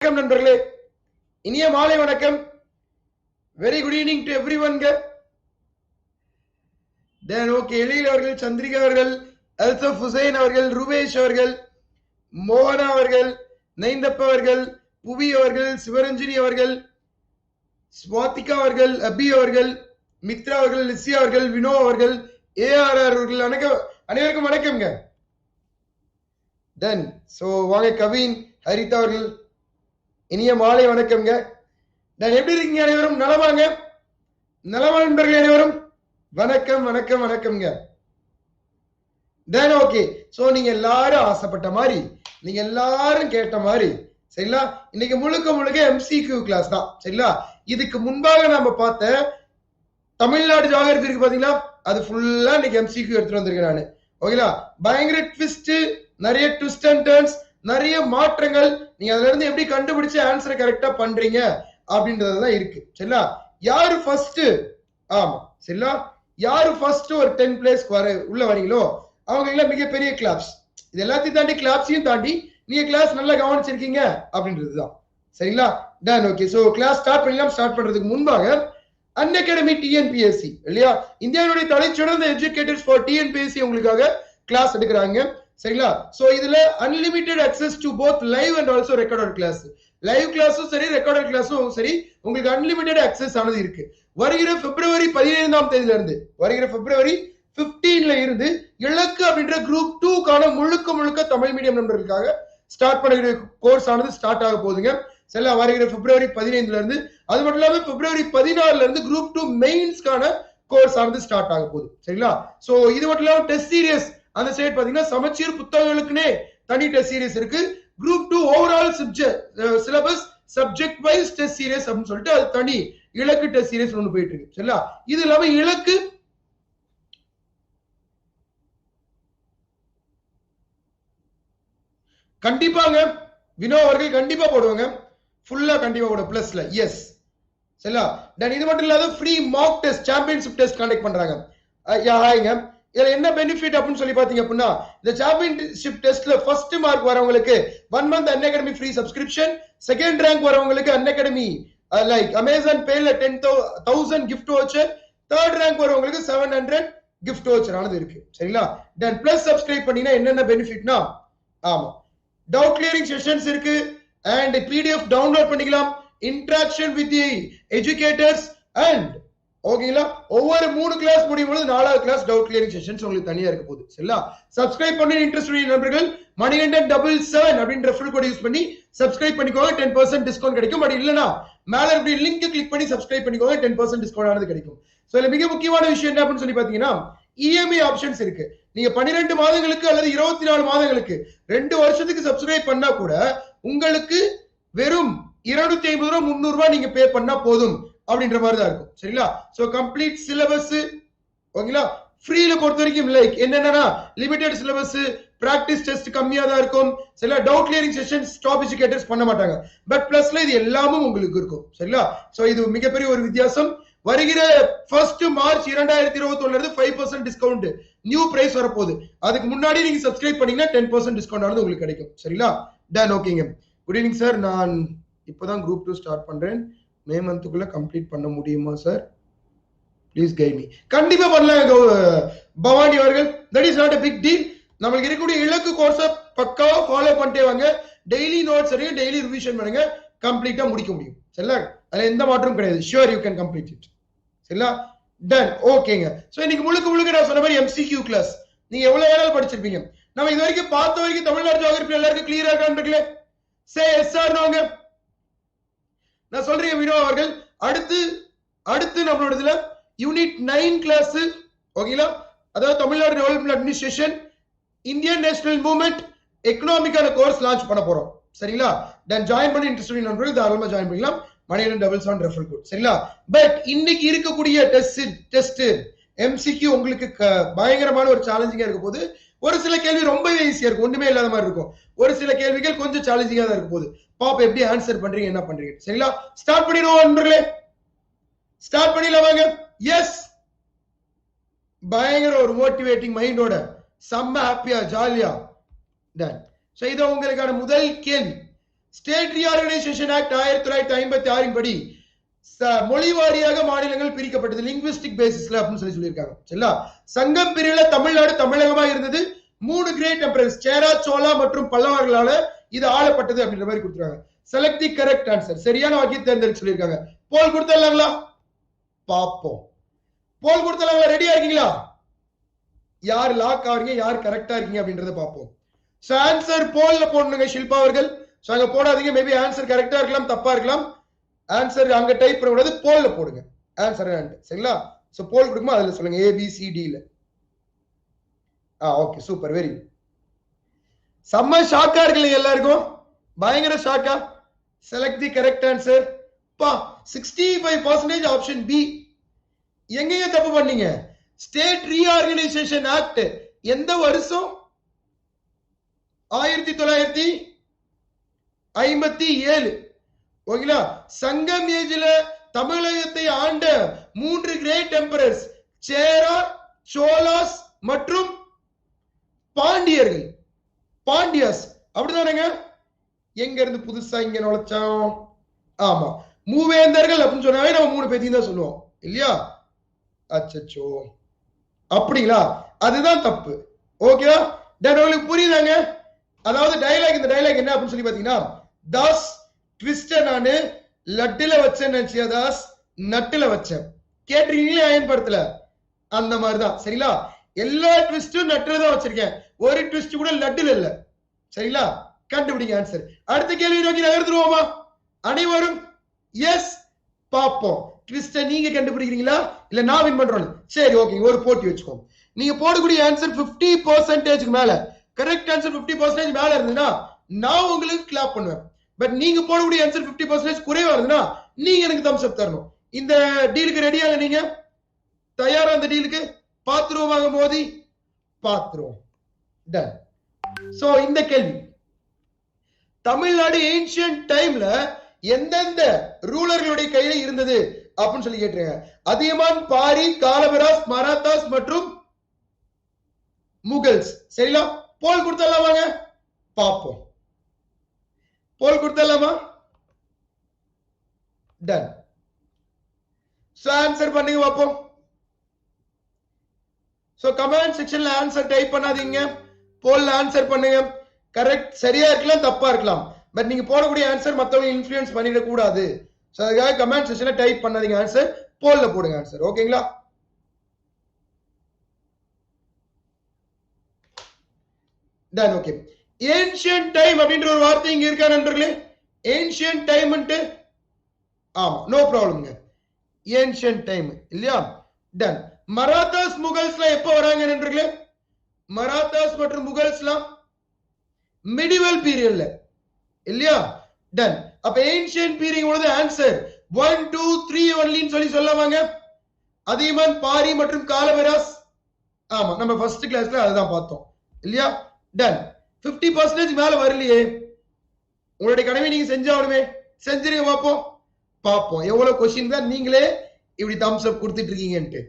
வணக்கம் நண்பர்களே, இனிய மாலை வணக்கம். Very good evening to everyone. Okay, Ezhil அவர்கள், சந்திரிகா அவர்கள், அல்சப் ஹுசைன் அவர்கள், ரூபேஷ் அவர்கள், மோகனா அவர்கள், நைந்தப்ப அவர்கள், புவி அவர்கள், சிவரஞ்சினி அவர்கள், ஸ்வாதிகா அவர்கள், அபி அவர்கள், மித்ரா அவர்கள், லிசியா அவர்கள், வினோ அவர்கள், ஏஆர்ஆர் அவர்கள், அனைவருக்கும் வணக்கம்ங்க. டன் சோ வாங்க, கவின், ஹரிதா அவர்கள், இனிய மாலை வணக்கம்ங்க. எப்படி இருக்கீங்க அனைவரும்? நலமாங்க? நலமா நண்பர்கள் அனைவரும்? வணக்கம் வணக்கம் வணக்கம்ங்க. ஓகே, சோ நீங்க எல்லாரும் ஆசைப்பட்ட மாதிரி, நீங்க எல்லாரும் கேட்ட மாதிரி, சரிங்களா, இன்னைக்கு முழுக்க முழுக்க எம்சிக்யூ கிளாஸ் தான். சரிங்களா, இதுக்கு முன்பாக நாம பார்த்த தமிழ்நாடு ஜியோகிராஃபி இருக்கு பாத்தீங்களா, அது ஃபுல்லா இன்னைக்கு எம்சிக்யூ எடுத்துட்டு வந்திருக்கேன் நானு. ஓகேங்களா, பயங்கர ட்விஸ்ட், நிறைய ட்விஸ்ட் அண்ட் டர்ன்ஸ், நிறைய மாற்றங்கள். நீங்க அதுல இருந்து எப்படி கண்டுபிடிச்சு ஆன்சரை கரெக்டா பண்றீங்க அப்படின்றதுதான் இருக்கு. சரிங்களா, யாரு ஃபர்ஸ்ட், ஆமா சரிங்களா, யாரு ஃபர்ஸ்ட் ஒரு 10 பிளேஸ்க்கு உள்ள வரீங்களோ அவங்க எல்லாம் மிகப்பெரிய கிளாப்ஸ். இது எல்லாத்தையும் தாண்டி, கிளாப்ஸையும் தாண்டி நீங்க கிளாஸ் நல்லா கவனிச்சிருக்கீங்க அப்படின்றதுதான். சரிங்களா, done okay. So class start பண்ணலாம். ஸ்டார்ட் பண்றதுக்கு முன்பாக அன்அகாடமி டிஎன்பிஎஸ்சி இல்லையா, இந்தியாவுடைய தலைச்சிறந்த எஜுகேட்டர்ஸ் ஃபார் டிஎன்பிஎஸ்சி உங்களுக்காக கிளாஸ் எடுக்கிறாங்க. சரிங்களா, சோ இதுல unlimited access to both live and also recorded class. Live கிளாஸும் சரி, ரெக்கார்டட் கிளாஸும் சரி, உங்களுக்கு அன்லிமிட்டெட் அக்சஸ் ஆனது இருக்கு. வருகிற பிப்ரவரி 15ஆம் தேதியில இருந்து, வருகிற பிப்ரவரி 15ல இருந்து இலக்கு அப்படின்ற குரூப் 2க்கான முழுக்க முழுக்க தமிழ் மீடியம் நண்பர்களுக்காக ஸ்டார்ட் பண்ணுகிற கோர்ஸ் ஆனது ஸ்டார்ட் ஆக போகுதுங்க. சரிங்களா, வருகிற பிப்ரவரி 15ல இருந்து. அது மட்டும் இல்லாம பிப்ரவரி 16ல இருந்து குரூப் 2 மெயின்ஸ்க்கான கோர்ஸ் ஆனது ஸ்டார்ட் ஆக போகுது. சரிங்களா, சோ இது மட்டும் இல்லாம டெஸ்ட் சீரியஸ் அந்த சைடு பாத்தீங்கன்னா சமச்சீர் புத்தகங்களுக்குனே தனி டெஸ்ட் சீரியஸ் இருக்கு. Group 2 overall syllabus subject wise test series அப்படின்னு சொல்லிட்டு அது தனி இலக்கு டெஸ்ட் சீரியஸ் ஒன்று போயிட்டு இருக்கு. சரிங்களா, இது இல்லாம இலக்கு கண்டிப்பாங்க வினோ அவர்கள் கண்டிப்பா போடுவாங்க, ஃபுல்லா கண்டிப்பா போடுவோம் பிளஸ்ல. எஸ் சரிங்களா, இது மட்டும் இல்லாத free Mach test, championship test conduct பண்றாங்க. ஹாய்ங்க, இதுல என்ன பெனிஃபிட் அப்படின்னு சொல்லி பாத்தீங்க அப்படின்னா, இந்த சாம்பியன்ஷிப் டெஸ்ட்ல ஃபர்ஸ்ட் மார்க் வரவங்களுக்கு 1 month Unacademy free subscription. Second rank வரவங்களுக்கு அன்அகாடமி லைக் அமேசான் பேல 10,000 gift voucher. தேர்ட் ரேங்க் வரவங்களுக்கு 700 gift voucher ஆனது இருக்கு. சரிங்களா, தென் பிளஸ் சப்ஸ்கிரைப் பண்ணீங்கன்னா என்னென்ன பெனிஃபிட்னா, ஆமா டவுட் கிளியரிங் செஷன்ஸ் இருக்கு, அண்ட் பிடிஎஃப் டவுன்லோட் பண்ணிக்கலாம், interaction with the educators, and ஓகேங்களா ஒவ்வொரு 3 கிளாஸ் முடியும் போது 4வது கிளாஸ் டவுட் கிளியரிங் செஷன்ஸ் உங்களுக்கு தனியா இருக்க போகுது. சரிங்களா, சப்ஸ்கிரைப் பண்ணி இன்ட்ரெஸ்ட் உடைய நண்பர்கள் மணிகண்டன் 77 அப்படின்ற ஃபுல் கோட் யூஸ் பண்ணி சப்ஸ்கிரைப் பண்ணிக்கோங்க, 10% டிஸ்கவுண்ட் கிடைக்கும். பட் இல்லனா மேல இருக்க லிங்க் கிளிக் பண்ணி சப்ஸ்கிரைப் பண்ணிக்கோங்க, 10% டிஸ்கவுண்ட் ஆனது கிடைக்கும். சோ இதுல மிக முக்கியமான விஷயம் என்ன அப்படின்னு சொல்லி பாத்தீங்கன்னா, இஎம்ஐ ஆப்ஷன்ஸ் இருக்கு. நீங்க 12 மாதங்களுக்கு அல்லது 24 மாதங்களுக்கு 2 வருஷத்துக்கு சப்ஸ்கிரைப் பண்ணா கூட உங்களுக்கு வெறும் 250 ரூபாய் 300 ரூபாய் நீங்க பே பண்ணா போதும் அப்படின்ற மாதிரி தான் இருக்கும். சரிங்களா, சோ கம்ப்ளீட் சிலபஸ் ஓகேங்களா ஃப்ரீல பொறுத்த வரைக்கும் லைக் என்னன்னா லிமிடெட் சிலபஸ், பிராக்டிஸ் டெஸ்ட் கம்மியா தான் இருக்கும். சரிங்களா, doubt clearing sessions top educators பண்ண மாட்டாங்க. பட் பிளஸ்ல இது எல்லாமும் உங்களுக்கு இருக்கும். சரிங்களா, சோ இது மிகப்பெரிய ஒரு வித்தியாசம். வருகிற 1 மார்ச் 2021 இருந்து 5% டிஸ்கவுண்ட் நியூ பிரைஸ் வரப்போகுது. அதுக்கு முன்னாடி நீங்க சப்ஸ்கிரைப் பண்ணீங்கன்னா 10% டிஸ்கவுண்ட் ஆனது உங்களுக்கு கிடைக்கும். சரிங்களா, டன் ஓகேங்க. குட் ஈவினிங் சார், நான் இப்பதான் குரூப் 2 ஸ்டார்ட் பண்றேன், மே மந்த்துக்குள்ள கம்ப்ளீட் பண்ண முடியுமா சார்? Please guide me. கண்டிப்பா பண்ணலாம் பவானி அவர்கள், that is not a big deal. நமக்கு இருக்கக்கூடிய இலக்கு கோர்ஸை பக்காவா ஃபாலோ பண்ணிட்டே வாங்க, டெய்லி நோட்ஸ் அறிங்க, டெய்லி ரிவிஷன் பண்ணுங்க, கம்ப்ளீட்டா முடிக்க முடியும். சரிங்களா, அதுல எந்த மாற்றமும் கிடையாது. Sure you can complete it. சரிங்களா, டன் ஓகேங்க. சோ இன்னைக்கு முழுக்க முழுக்க நான் சொன்ன மாதிரி எம்சிக்யூ கிளாஸ். நீங்க எவ்வளவு வேணாலும் படிச்சிருப்பீங்க. நம்ம இது வரைக்கும் பார்த்த வரைக்கும் தமிழ்நாடு ஜியோகிராஃபி எல்லாருக்கும் கிளியரா இருக்கான்னு சே எஸ் ஆர் நோங்க. நான் சொல்றேன் வினோ அவர்கள், அடுத்து நம்மளோட இதுல யூனிட் 9 கிளாஸ் ஓகேங்களா, அதாவது Tamil Nadu development administration, Indian national movement, எக்கனாமிக்கான கோர்ஸ் லான்ச் பண்ண போறோம். சரிங்களா, தென் ஜாயின் பண்ணி இன்ட்ரெஸ்ட் நண்பர்கள் தாராளமா ஜாயின் பண்ணலாம். Manikandan 77 referral code. சரிங்களா, பட் இன்னைக்கு இருக்கக்கூடிய டெஸ்ட் எம்சிக்யூ உங்களுக்கு பயங்கரமான ஒரு சேலஞ்சிங்கா இருக்க போது. ஒரு சில கேள்வி ரொம்ப ஈஸியா இருக்கும், ஒண்ணுமே இல்லாத மாதிரி இருக்கும். ஒரு சில கேள்விகள் கொஞ்சம் சேலஞ்சிங்கா தான் இருக்க போது. பாப்ப எப்படி ஆன்சர் பண்றீங்க, என்ன பண்றீங்க. சரிங்களா, ஸ்டார்ட் பண்ணிடுவோம் நண்பர்களே, ஸ்டார்ட் பண்ணிடலாம் வாங்க. எஸ், பயங்கர ஒரு மோட்டிவேட்டிங் மைண்டோட செம்ம ஹாப்பியா ஜாலியா டன். சோ இது உங்களுக்கான முதல் கேள்வி. ஸ்டேட் ரீஆர்கனைசேஷன் ஆக்ட் 1956 படி மொழி வாரியாக மாநிலங்கள் பிரிக்கப்பட்டது லிங்குவிஸ்டிக் பேசிஸ்ல அப்படின்னு சொல்லியிருக்காங்க. சரிங்களா? சங்கம் பிரிவுல தமிழ்நாடு தமிழகமா இருந்தது. 3 கிரேட் எம்பரர்ஸ் சேரா, சோழா மற்றும் பல்லவர்களால இது ஆளப்பட்டது அப்படின்ற மாதிரி கொடுத்துருக்காங்க. Select the correct answer. சரியான வாக்கியம் தேர்ந்தெடுக்க சொல்லியிருக்காங்க. போல் கொடுத்துடலாங்களா? பாப்போம். போல் கொடுத்துடலாங்களா? ரெடியா இருக்கீங்களா? யார் லாக் ஆவீங்க, யார் கரெக்டா இருக்கீங்க அப்படின்றத பார்ப்போம். சோ ஆன்சர் போல்ல போடணுங்க ஷில்பா அவர்கள். சோ அங்க போடாதீங்க. மேபி ஆன்சர் கரெக்டா இருக்கலாம், தப்பா இருக்கலாம். ஆன்சர் அங்க டைப் பண்ணக்கூடாது, போல்ல போடுங்க ஆன்சர். சரிங்களா? சோ போல் கொடுக்குமா அதுல சொல்லுங்க ABCD ல. Okay super, very good. செம்ம ஷாக்கா இருக்கு எல்லாருக்கும், பயங்கர ஷாக்கா. Select the correct answer. பா 65% ஆப்ஷன் பி. எங்கங்க தப்பு பண்ணீங்க? ஸ்டேட் ரீஆர்கனைசேஷன் ஆக்ட் எந்த வருஷம்? 1957. ஓகேங்களா? சங்கம் ஏஜ்ல தமிழகத்தை ஆண்ட 3 கிரேட் எம்பரர்ஸ் சேரா, சோலாஸ் மற்றும் பாண்டியர்கள். பாண்டியாஸ் அப்படிதானங்க? எங்க இருந்து புதுசா இங்க நுழைச்சோம்? ஆமா, மூவேந்தர்கள் அப்படின்னு சொன்னாவே நம்ம 3 பேத்தையும் தான் சொல்லுவோம் இல்லையா? அச்சச்சோ, அப்படிங்களா? அதுதான் தப்பு. ஓகேவா? உங்களுக்கு புரியுதாங்க? அதாவது டைலாக், இந்த டைலாக் என்ன அப்படின்னு சொல்லி பாத்தீங்கன்னா, தாஸ் ட்விஸ்ட நானு லட்டுல வச்சேன் நினைச்சியா தாஸ், நட்டுல வச்சேன். கேட்டிருக்கீங்களே அயன் படத்துல? அந்த மாதிரிதான். சரிங்களா? எல்லா ட்விஸ்டும் நட்டுல தான் வச்சிருக்கேன், ஒரு ட்விஸ்ட் கூட லட்டுல இல்ல. சரிங்களா? கண்டுபிடிங்க ஆன்சர். அடுத்த கேள்வி நோக்கி நகர்த்துருவோமா அனைவரும்? எஸ், பாப்போம். ட்விஸ்ட நீங்க கண்டுபிடிக்கிறீங்களா இல்ல நான் வின் பண்றோம்? சரி, ஓகே, ஒரு போட்டி வச்சுக்கோங்க. நீங்க போடக்கூடிய ஆன்சர் 50% மேல, கரெக்ட் ஆன்சர் 50% மேல இருந்ததுன்னா நான் உங்களுக்கு கிளாப் பண்ணுவேன். பட் நீங்க போடக்கூடிய ஆன்சர் 50% குறைவா இருந்ததுன்னா நீங்க எனக்கு தம்ஸ் அப் தரணும். இந்த டீலுக்கு ரெடியா? நீங்க தயாரா? இந்த டீலுக்கு பாத்துருவோம். மோதி பாத்துருவோம். டன். சோ இந்த கேள்வி, தமிழ்நாடு ஏன்ஷியன்ட் டைம்ல எந்தெந்த ரூலர்களுடைய கையில இருந்தது அப்படின்னு சொல்லி கேட்டிருக்காங்க. அதியமான், பாரி, காலவராஸ், மராத்தாஸ் மற்றும் முகல்ஸ். சரிங்களா? போல் கொடுத்தலாம், வாங்க பாப்போம். போல் கொடுத்தலாமா? டன். சோ ஆன்சர் பண்ணுங்க பாப்போம். சோ கமெண்ட் செக்ஷன்ல ஆன்சர் டைப் பண்ணாதீங்க, போல்ல ஆன்சர் பண்ணுங்க. கரெக்ட், சரியா இருக்கலாம், தப்பா இருக்கலாம். பட் நீங்க போடக்கூடிய ஆன்சர் மத்தவங்க இன்ஃப்ளூயன்ஸ் பண்ணிட கூடாது. சோ அதுக்காக கமெண்ட் செக்ஷன்ல டைப் பண்ணாதீங்க ஆன்சர், போல்ல போடுங்க ஆன்சர். ஓகேங்களா? டன். ஓகே. ஏன்ஷியன்ட் டைம் அப்படின்ற ஒரு வார்த்தை இங்க இருக்கா நண்பர்களே? ஏன்ஷியன்ட் டைம், ஆமா, நோ ப்ராப்ளம்ங்க. ஏன்ஷியன்ட் டைம் இல்லையா? டன். மராத்தாஸ், முகல்ஸ்லாம் எப்ப வராங்க நண்பர்களே? மராத்தாஸ் மற்றும் முகல்ஸ்லாம் மிடிவல் பீரியட்ல இல்லையா? டன். அப்ப ஏன்ஷியன்ட் பீரியட் ஆன்சர் 1 2 3 ஒன்லின்னு சொல்லி சொல்லவாங்க. அதியமான், பாரி மற்றும் காலவராஸ். ஆமா, நம்ம ஃபர்ஸ்ட் கிளாஸ்ல அதுதான் பார்த்தோம் இல்லையா? டன். 50% மேல வரலையே. உங்களுடைய கடமை நீங்க செஞ்சாலுமே, செஞ்சிருங்க பாப்போம். பாப்போம் எவ்வளவு கொஸ்டின் தான் நீங்களே இப்படி தம்ஸ் அப் கொடுத்துட்டு இருக்கீங்கன்ட்டு.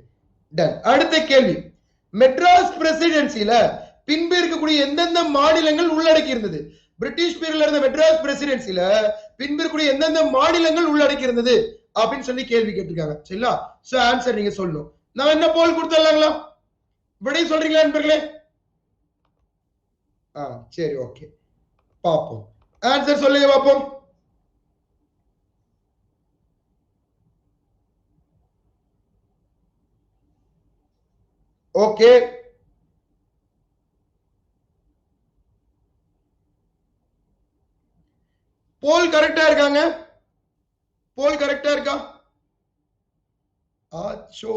டன். அடுத்த கேள்வி, மெட்ராஸ் பிரசிடென்சில பின்பு இருக்கக்கூடிய எந்தெந்த மாநிலங்கள் உள்ளடக்கி இருந்தது? பிரிட்டிஷ் பீரியட்ல இருந்த மெட்ராஸ் பிரசிடென்சில பின்பு இருக்கக்கூடிய எந்தெந்த மாநிலங்கள் உள்ளடக்கி இருந்தது அப்படின்னு சொல்லி கேள்வி கேட்டிருக்காங்க. சரிங்களா? சோ ஆன்சர் நீங்க சொல்லணும். நான் என்ன போல் கொடுத்துடலாங்களா? விடை சொல்றீங்களா நண்பர்களே? சரி, ஓகே, பாப்போம். ஆன்சர் சொல்லுங்க பாப்போம். ஓகே, போல் கரெக்டா இருக்காங்க. போல் கரெக்டா இருக்கா? ஆச்சோ,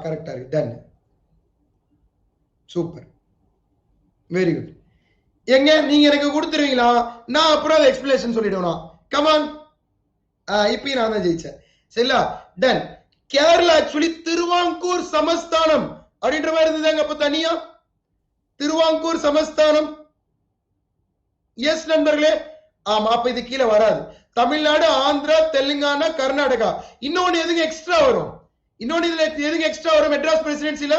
கரெக்டா இருக்கு. டன். Super, very good. எங்க நீங்க எனக்கு கொடுத்துருவீங்களா? நான் அப்புறம் அதை எக்ஸ்பிளேஷன் சொல்லிடுவேன். கமான். இப்பயும் நான் தான் ஜெயிச்சேன். சரிங்களா? டன். கேரளா ஆக்சுவலி திருவாங்கூர் சமஸ்தானம் அப்படின்ற மாதிரி இருந்ததாங்க அப்ப தனியா. திருவாங்கூர் சமஸ்தானம். எஸ் நண்பர்களே, ஆமா. அப்ப இது கீழே வராது. தமிழ்நாடு, ஆந்திரா, தெலுங்கானா, கர்நாடகா. இன்னொன்னு எதுங்க எக்ஸ்ட்ரா வரும்? இன்னொன்னு இதுல எதுங்க எக்ஸ்ட்ரா வரும் மெட்ராஸ் பிரசிடென்சில?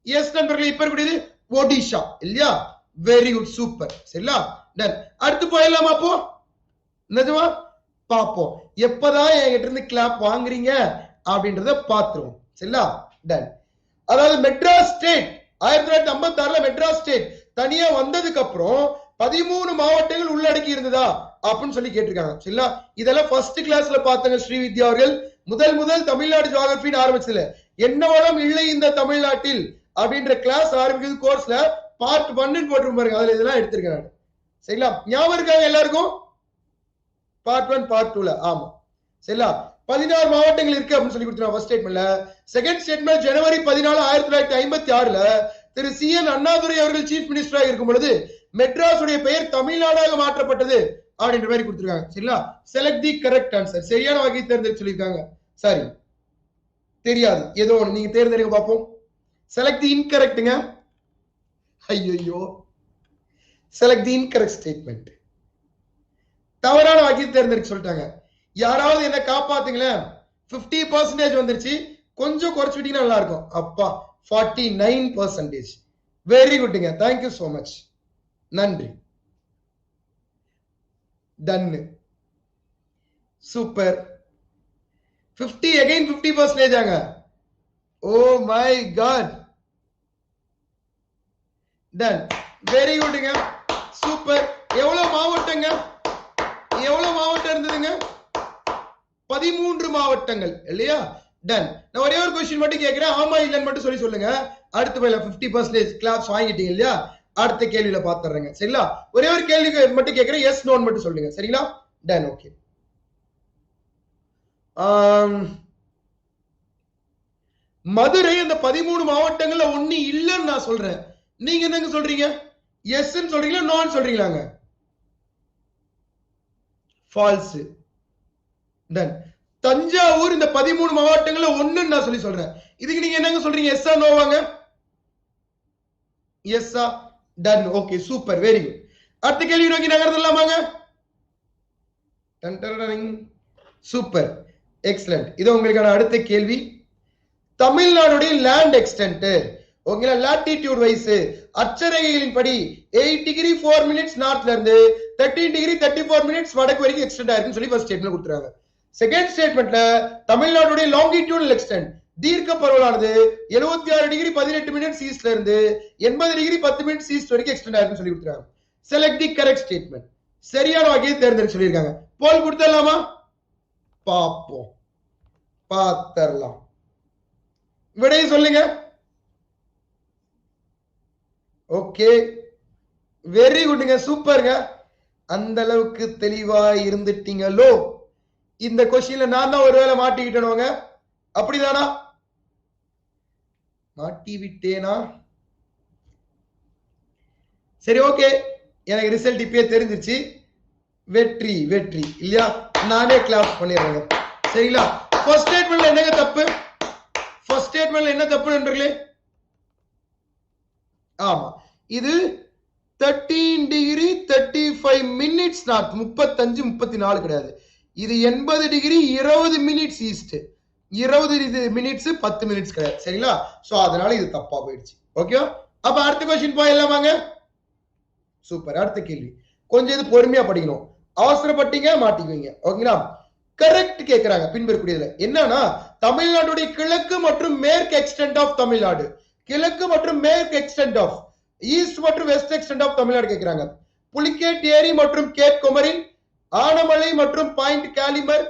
எஸ் நண்பர்களே, இப்ப இருக்கக்கூடியது ஒடிஷா இல்லையா? வெரி குட் சூப்பர் சரிங்களா டன் அடுத்து போயிடலாமா அப்போ நிஜமா பாப்போம் எப்பதான் என்கிட்ட இருந்து கிளாப் வாங்குறீங்க அப்படின்றத பாத்துருவோம் சரிங்களா டன் அதாவது மெட்ராஸ் ஸ்டேட் 1956 மெட்ராஸ் ஸ்டேட் தனியா வந்ததுக்கு அப்புறம் 13 மாவட்டங்கள் உள்ளடக்கி இருந்ததா அப்படின்னு சொல்லி கேட்டிருக்காங்க சரிங்களா இதெல்லாம் ஃபர்ஸ்ட் கிளாஸ்ல பார்த்தாங்க ஸ்ரீவித்யா அவர்கள் முதல் தமிழ்நாடு ஜியோகிராஃபின்னு ஆரம்பிச்சதுல என்ன வளம் இல்லை இந்த தமிழ்நாட்டில் அப்படின்ற கிளாஸ் ஆரம்பிக்கிறது கோர்ஸ்ல பார்ட் 1 போட்டு பாருங்க அதுல இதெல்லாம் எடுத்திருக்காங்க சரிங்களா ஞாபகம் இருக்காங்க எல்லாருக்கும் பார்ட் 1 பார்ட் 2ல ஆமா சரிங்களா 16 மாவட்டங்கள் இருக்கு அப்படின்னு சொல்லி கொடுத்துருவாங்க ஃபர்ஸ்ட் ஸ்டேட்மெண்ட்ல செகண்ட் ஸ்டேட்மெண்ட் ஜனவரி 14 1956ல திரு சி என் அண்ணாதுரை அவர்கள் சீஃப் மினிஸ்டராக இருக்கும் பொழுது மெட்ராஸ் உடைய பெயர் தமிழ்நாடாக மாற்றப்பட்டது அப்படின்ற மாதிரி கொடுத்திருக்காங்க சரிங்களா செலக்ட் தி கரெக்ட் ஆன்சர் சரியான வகை தேர்ந்தெடுக்க சொல்லியிருக்காங்க சரி தெரியாது ஏதோ ஒன்று நீங்க தேர்ந்தெடுக்க பார்ப்போம் செலக்ட் தி இன்கரெக்ட்ங்க ஐயோ செலக்ட் தி இன்கரெக்ட் ஸ்டேட்மெண்ட் தவறான வகை தேர்ந்தெடுக்க சொல்லிட்டாங்க யாராவது என்ன காப்பாத்துங்களேன் 50% வந்துருச்சு கொஞ்சம் குறைச்சு விட்டீங்கன்னா நல்லா இருக்கும் அப்பா 49% வெரி குட்ங்க தேங்க்யூ சோ மச் நன்றி டன் சூப்பர் 50 அகைன் 50% ஆங்க oh my god done very குட்ங்க சூப்பர் எவ்வளவு மாவட்டங்க எவ்வளவு மாவட்டம் இருந்ததுங்க 13 மாவட்டங்கள் இல்லையா டன் நான் ஒரே ஒரு क्वेश्चन மட்டும் கேக்குறேன் ஆமா இல்லன்னு மட்டும் சொல்லுங்க அடுத்த பையில 50% கிளாப்ஸ் வாங்கிட்டீங்க இல்லையா அடுத்த கேள்வியில பாத்துறேங்க சரிங்களா ஒரே ஒரு கேள்வி மட்டும் கேக்குறேன் எஸ் நோன் மட்டும் சொல்லுங்க சரிங்களா டன் ஓகே மதுரை அந்த 13 மாவட்டங்கள்ல ஒண்ணு இல்லன்னு நான் சொல்றேன் நீங்க என்னங்க சொல்றீங்க எஸ்ன்னு சொல்றீங்களா நோன் சொல்றீங்களாங்க ஃபால்ஸ் டன் தஞ்சாவூர் இந்த 13 மாவட்டங்கள்ல ஒண்ணுன்னு நான் சொல்றேன் இதுக்கு நீங்க என்னங்க சொல்றீங்க எஸ்ஸா நோவாங்க எஸ்ஸா done okay super very good அடுத்த கேள்வி நோக்கி நகர்த்தலாமாங்க சூப்பர் எக்ஸலென்ட் இது உங்களுக்கான அடுத்த கேள்வி தமிழ்நாடுடைய லேண்ட் எக்ஸ்டென்ட் ஓகேங்களா லாட்டிடியூட் வைஸ் அச்சரேகைகளின் படி 8 டிகிரி 4 மினிட்ஸ் நார்த்ல இருந்து 13 டிகிரி 34 மினிட்ஸ் வடக்கு வரைக்கும் எக்ஸ்டெண்ட் ஆயிருக்குன்னு சொல்லி ஃபர்ஸ்ட் ஸ்டேட்மெண்ட் கொடுத்துறாங்க செகண்ட் ஸ்டேட்மெண்ட்ல தமிழ்நாடுடைய லாங்கிடியூடல் எக்ஸ்டென்ட் தீர்க்க பரவலானது 76 டிகிரி 18 மினிட்ஸ் ஈஸ்ட்ல இருந்து 80 டிகிரி 10 மினிட்ஸ் ஈஸ்ட் வரைக்கும் எக்ஸ்டெண்ட் ஆயிருக்குன்னு சொல்லி கொடுத்துறாங்க செலக்ட் தி கரெக்ட் ஸ்டேட்மெண்ட் சரியான வகையை தேர்ந்தெடுக்க சொல்லியிருக்காங்க போல் கொடுத்துடலாமா பாப்போம் பாத்தரலாம் விடை சொல்லுங்க ஓகே வெரி குட்ங்க சூப்பர்ங்க அந்த அளவுக்கு தெளிவா இருந்துட்டீங்களோ இந்த கொஸ்டின்ல நான் தான் ஒருவேளை மாட்டிக்கிட்டேனுங்க அப்படிதானா மாட்டி விட்டேனா சரி ஓகே எனக்கு ரிசல்ட் இப்பயே தெரிஞ்சிருச்சு வெற்றி வெற்றி இல்லையா நானே கிளாப் பண்ணிடுறேங்க சரிங்களா ஃபர்ஸ்ட் ஸ்டேட்மெண்ட்ல என்னங்க தப்பு ஃபர்ஸ்ட் ஸ்டேட்மெண்ட்ல என்ன தப்பு நண்பர்களே ஆமா இது 13 டிகிரி 35 மினிட்ஸ் நார்த் 35 34 கிடையாது இது 80 degree 20 minutes east 20 minutes 10 minutes கிடையாது சரிங்களா சோ அதனால இது தப்பா போயிடுச்சு ஓகே அப்ப அடுத்த क्वेश्चन போயிடலாமாங்க சூப்பர் அடுத்த கேள்வி கொஞ்சம் இது பொறுமையா படிக்கணும் அவசரப்பட்டீங்க மாட்டிக்குவீங்க ஓகேங்களா கரெக்ட் கேக்குறாங்க பின்வரக்கூடியதுல என்னன்னா தமிழ்நாட்டுடைய கிழக்கு மற்றும் மேற்கு எக்ஸ்டென்ட் ஆஃப் தமிழ்நாடு கிழக்கு மற்றும் மேற்கு எக்ஸ்டென்ட் ஆஃப் ஈஸ்ட் மற்றும் வெஸ்ட் எக்ஸ்டென்ட் ஆஃப் தமிழ்நாடு கேக்குறாங்க புலிகேட் ஏரி மற்றும் கேப் குமரின் ஆனமலை மற்றும் பாயிண்ட் காலிமர்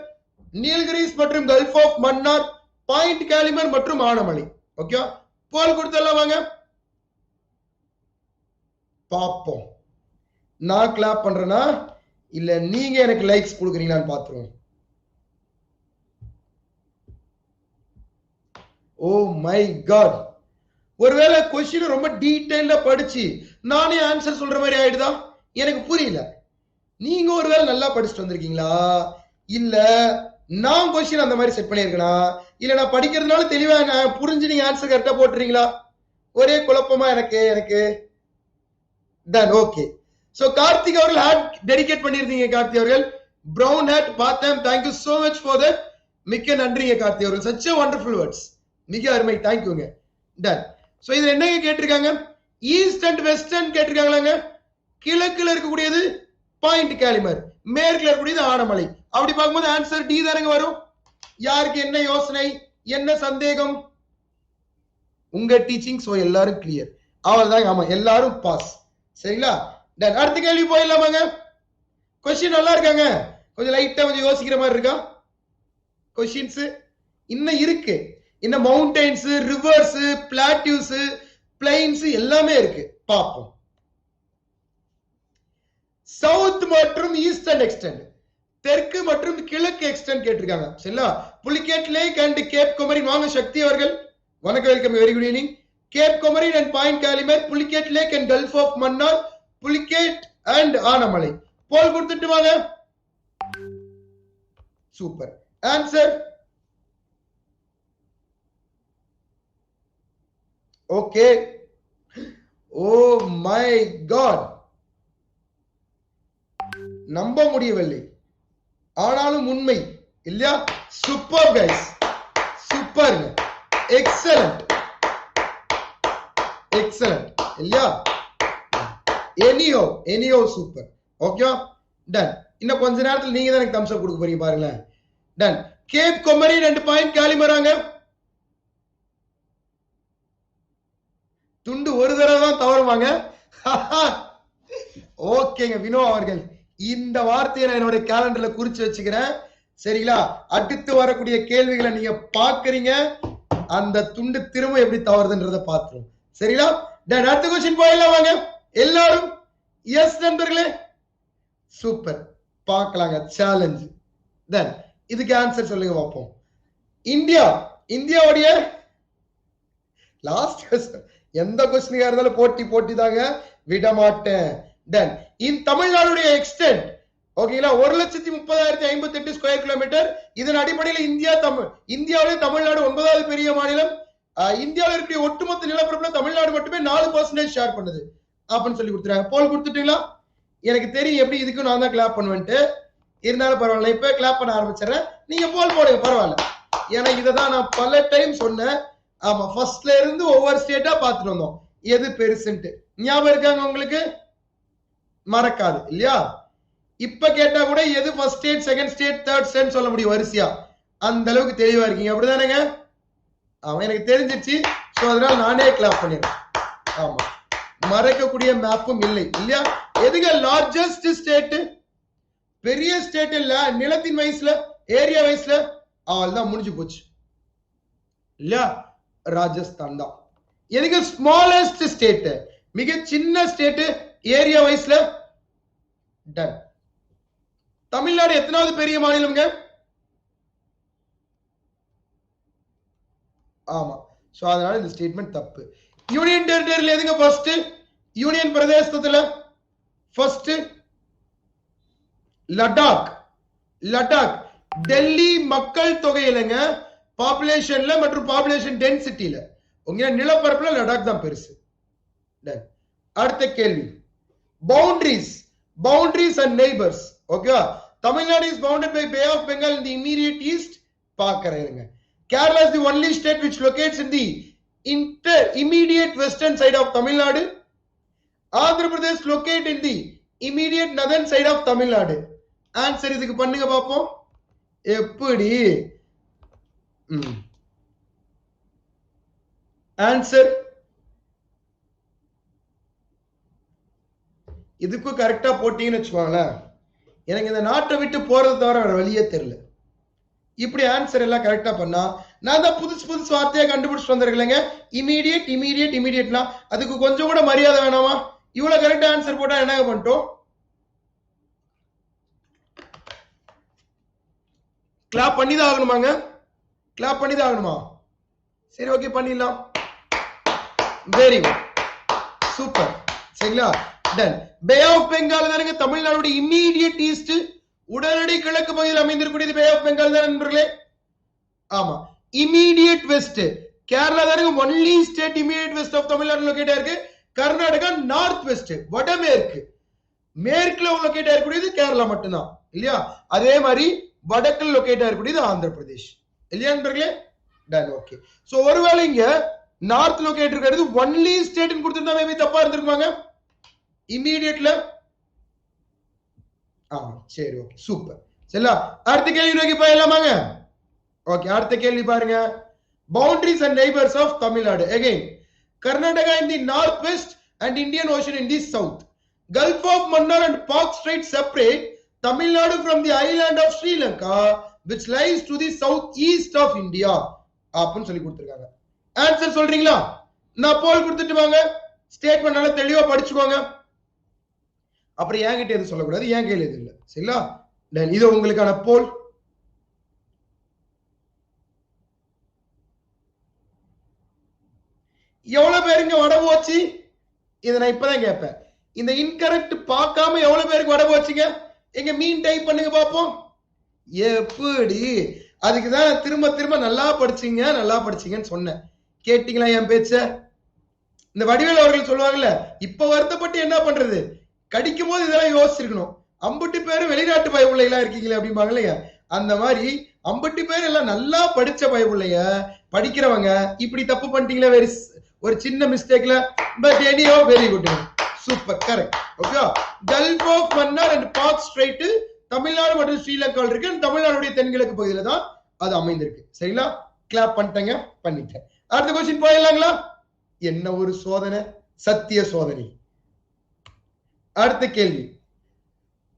நீலகிரிஸ் மற்றும் gulf of Mannar point Calimere மற்றும் ஆனமலை ஓகே போல் கொடுத்தலாம் வாங்க பாப்போம் நான் கிளாப் பண்றேனா இல்ல நீங்க எனக்கு லைக்ஸ் கொடுக்குறீங்களான்னு பாத்துருவோம் ஓ மை காட் ஒருவேளை क्वेश्चन ரொம்ப டீடைலா படிச்சு நானே ஆன்சர் சொல்ற மாதிரி ஆயிடுதா எனக்கு புரியல நீங்க ஒருவேளை நல்லா படிச்சுட்டு வந்திருக்கீங்களா இல்ல நான் क्वेश्चन அந்த மாதிரி செட் பண்ணிருக்கேனா இல்ல நான் படிக்கிறதுனால தெளிவா நான் புரிஞ்சு நீங்க ஆன்சர் கரெக்டா போட்டுறீங்களா ஒரே குழப்பமா எனக்கு then okay so கார்த்திக் அவர்கள் ஹேட் டெடிகேட் பண்ணிருந்தீங்க கார்த்திக் அவர்கள் பிரவுன் ஹேட் பார்த்தேன் thank you so much for that மிக்க நன்றிங்க கார்த்திக் அவர்கள் such a wonderful words மிக அருமை thank youங்க done so இது என்னங்க கேட்டிருக்காங்க ஈஸ்ட் அண்ட் வெஸ்டர்ன் கேட்டிருக்காங்களாங்க. கிழக்குல இருக்கக்கூடியது பாயிண்ட் கேலிமர், மேற்குல இருக்கக்கூடியது ஆனமலை. அப்படி பார்க்கும்போது ஆன்சர் டி தானங்க வரும். யாருக்கு என்ன யோசனை, என்ன சந்தேகம்? உங்க டீச்சிங் சோ எல்லாரும் கிளியர். அவ்வளவுதான். ஆமா, எல்லாரும் பாஸ். சரிங்களா? அடுத்த கேள்வி போயிடலாமாங்க? கொஸ்டின் நல்லா இருக்காங்க. கொஞ்சம் லைட்டா கொஞ்சம் யோசிக்கிற மாதிரி இருக்கா? கொஸ்டின்ஸ் இன்னும் இருக்கு. இன்னும் மவுண்டன்ஸ், ரிவர்ஸ், பிளாட்டியூஸ், பிளைன்ஸ் எல்லாமே இருக்கு. பார்ப்போம். சவுத் மற்றும் ஈஸ்டர்ன் எக்ஸ்டென்ட், தெற்கு மற்றும் கிழக்கு எக்ஸ்டென்ட் கேட்டிருக்காங்க. சரிங்களா? Pulicat lake and cape Comorin. வாங்க சக்தி அவர்கள், வணக்கம், welcome, very good evening. Cape Comorin and point Calimere, Pulicat lake and gulf of Mannar, Pulicat and Anamalai. Poll கொடுத்துட்டு வாங்க. Super. Answer okay. Oh my god, நம்ப முடியவில்லை, ஆனாலும் உண்மை இல்லையா? Super guys, super, excellent, excellent இல்லையா? எனியோ சூப்பர். Okay, done. இன்னும் கொஞ்ச நேரத்தில் நீங்க தான் எனக்கு தம்ஸ் அப் கொடுக்க போறீங்க பாருங்களேன். Done. Cape Comorin and point காலிமராங்க. துண்டு ஒரு தடவை தான் தவறுவாங்க. ஓகேங்க வினோ அவர்கள், இந்த வார்த்தையை நான் என்னோட கேலண்டர்ல குறிச்சு வச்சுக்கிறேன். சரிங்களா? அடுத்து வரக்கூடிய கேள்விகளை நீங்க பாக்குறீங்க, அந்த துண்டு திரும்ப எப்படி தவறுதுன்றத பாத்துரும். சரிங்களா? அடுத்த கொஸ்டின் போயிடலாம் வாங்க எல்லாரும். எஸ் நண்பர்களே, சூப்பர். பார்க்கலாங்க சேலஞ்ச். தென் இதுக்கு ஆன்சர் சொல்லுங்க பார்ப்போம். இந்தியாவுடைய லாஸ்ட் எந்த கொஸ்டினா இருந்தாலும் போட்டி தாங்க, விட மாட்டேன். தென் இந்த தமிழ்நாடுடைய எக்ஸ்டென்ட் ஓகேங்களா, 1,30,058 ஸ்கொயர் கிலோமீட்டர். இதன் அடிப்படையில் இந்தியாவிலே தமிழ்நாடு 9வது பெரிய மாநிலம். இந்தியாவில் இருக்கக்கூடிய ஒட்டுமொத்த நிலப்பரப்புல தமிழ்நாடு மட்டுமே 4% ஷேர் பண்ணுது அப்படின்னு சொல்லி கொடுத்துறாங்க. போல் கொடுத்துட்டீங்களா? எனக்கு தெரியும் எப்படி இதுக்கும் நான் தான் கிளாப் பண்ணுவேன்ட்டு. இருந்தாலும் பரவாயில்ல, இப்ப கிளாப் பண்ண ஆரம்பிச்சிடறேன். நீங்க போல் போடுங்க பரவாயில்ல. ஏன்னா இதை தான் நான் பல டைம் சொன்னேன். ஆமா, ஃபர்ஸ்ட்ல இருந்து ஒவ்வொரு ஸ்டேட்டா பார்த்துட்டு வந்தோம், எது பெருசுன்ட்டு. ஞாபகம் இருக்காங்க உங்களுக்கு? மறக்காது இல்லையா? இப்ப கேட்டா கூட எது first state, second state, third state சொல்ல முடியும் வரிசையா. அந்த அளவுக்கு தெளிவா இருக்கீங்க, அப்படிதானேங்க? ஆமா, எனக்கு தெரிஞ்சிச்சு. சோ அதனால நானே கிளாப் பண்ணிடுறேன். ஆமா, மறக்கக்கூடிய மேப்பும் இல்லை இல்லையா? எதுங்க லார்ஜஸ்ட் ஸ்டேட், பெரிய ஸ்டேட் இல்ல, நிலத்தின் வயசுல, ஏரியா வயசுல அவள்தான் முடிஞ்சு போச்சு இல்லையா? ராஜஸ்தான் தான். எதுங்க ஸ்மாலஸ்ட் ஸ்டேட், மிக சின்ன ஸ்டேட் ஏரியா வயசுல? டன். தமிழ்நாடு எத்தனாவது பெரிய மாநிலம்ங்க? ஆமா, சோ அதனால இந்த ஸ்டேட்மெண்ட் தப்பு. யூனியன் டெரிட்டரியில எதுங்க ஃபர்ஸ்ட்? யூனியன் பிரதேசத்துல ஃபர்ஸ்ட் லடாக். டெல்லி மக்கள் தொகையிலங்க, பாப்புலேஷன்ல மற்றும் பாப்புலேஷன் டென்சிட்டியில உங்க நிலப்பரப்புல லடாக் தான் பெருசு. அடுத்த கேள்வி, பவுண்டரிஸ் அண்ட் நெய்பர்ஸ். ஓகேவா? Tamil Nadu is bounded by bay of Bengal in the immediate east. பார்க்கறேங்க. Kerala is the only state which locates in the immediate western side of Tamil Nadu. Andhra Pradesh locate in the immediate northern side of Tamil Nadu. Answer இதுக்கு பண்ணுங்க பாப்போம். எப்படி? Answer இதுக்கு கரெக்டா போட்டீங்கன்னு வச்சுக்கோங்களேன், எனக்கு இந்த நாட்டை விட்டு போறது தவிர வேற வழியே தெரியல. இப்படி ஆன்சர் எல்லாம் கரெக்டா பண்ணா நான் தான் புதுசு வார்த்தையா கண்டுபிடிச்சு வந்திருக்கலைங்க. இமீடியட்னா அதுக்கு கொஞ்சம் கூட மரியாதை வேணாமா? இவ்வளவு கரெக்டா ஆன்சர் போட்டா என்ன பண்ணிட்டோம்? கிளாப் பண்ணிதான் ஆகணுமாங்க? கிளாப் பண்ணிதான் ஆகணுமா? சரி, ஓகே, பண்ணிடலாம். Very good, super. சரிங்களா? டன். பே ஆஃப் பெங்கால் தானுங்க தமிழ்நாடு இம்மீடியட் ஈஸ்ட், உடனடி கிழக்கு பகுதியில் அமைந்திருக்கூடிய பே ஆஃப் பெங்கால் தான் நண்பர்களே. ஆமா, இம்மீடியட் வெஸ்ட் கேரளா தானுங்க only state immediate west of Tamil Nadu locate ஆயிருக்கு. கர்நாடகா நார்த் வெஸ்ட், வடமேற்கு, மேற்குல லொகேட் ஆயிருக்கூடியது கேரளா மட்டும்தான் இல்லையா? அதே மாதிரி வடக்கில் லொகேட் ஆயிருக்கூடியது ஆந்திர பிரதேஷ் இல்லையா நண்பர்களே? டன். ஓகே, சோ ஒருவேளை இங்க நார்த் லொகேட் இருக்கிறது ஒன்லி ஸ்டேட் கொடுத்திருந்தா மேபி தப்பா இருந்திருக்குவாங்க இமீடியட்ல. சரி ஓகே சூப்பர். சரிங்களா, அடுத்த கேள்வி நோக்கி போயிடலாமாங்க. ஓகே, அடுத்த கேள்வி பாருங்க. Boundaries and neighbours of Tamil Nadu. Again, Karnataka in the northwest and Indian Ocean in the south. Gulf of Mannar and Pak Strait separate Tamil Nadu from the island of Sri Lanka, which lies to the southeast of India. அப்படின்னு சொல்லி கொடுத்திருக்காங்க. Answer சொல்றீங்களா? நான் போல் கொடுத்துட்டு வாங்க. Statement நல்லா தெளிவா படிச்சுக்கோங்க. அப்புறம் என்கிட்ட எது சொல்லக்கூடாது, என் கையில் எது இல்லை. சரிங்களா, இது உங்களுக்கான போல். எவ்வளவு பேருங்க வட போச்சு? இதை நான் இப்பதான் கேட்பேன். இந்த இன்கரெக்ட் பார்க்காம எவ்வளவு பேருக்கு வட போச்சுங்க? எங்க மீன் டைப் பண்ணுங்க பாப்போம். எப்படி? அதுக்குதான் திரும்ப திரும்ப நல்லா படிச்சீங்க நல்லா படிச்சீங்கன்னு சொன்னேன். கேட்டீங்களா என் பேச்ச? இந்த வடிவேல் அவர்கள் சொல்லுவாங்கல்ல, இப்ப வருத்தப்பட்டு என்ன பண்றது, கடிக்கும் போது இதெல்லாம் யோசிச்சிருக்கணும். அம்புட்டு பேரும் வெளிநாட்டு பயப்புள்ளைகளா இருக்கீங்களே அப்படிம்பாங்க இல்லையா, அந்த மாதிரி அம்புட்டு பேர் எல்லாம் நல்லா படிச்ச பயப்புள்ளைய படிக்கிறவங்க இப்படி தப்பு பண்ணிட்டீங்களே, வெரி ஒரு சின்ன மிஸ்டேக்ல. பட் எனியோ very good, super, correct. Okay, gulf of Mannar and Palk strait Tamil Nadu மற்றும் ஸ்ரீலங்காவில் இருக்கு. தமிழ்நாடுடைய தென்கிழக்கு பகுதியில தான் அது அமைந்திருக்கு. சரிங்களா, கிளாப் பண்ணிட்டேங்க, பண்ணிட்டேன். அடுத்த கொஸ்டின் போயிடலாங்களா? என்ன ஒரு சோதனை, சத்திய சோதனை. அடுத்த கேள்வி,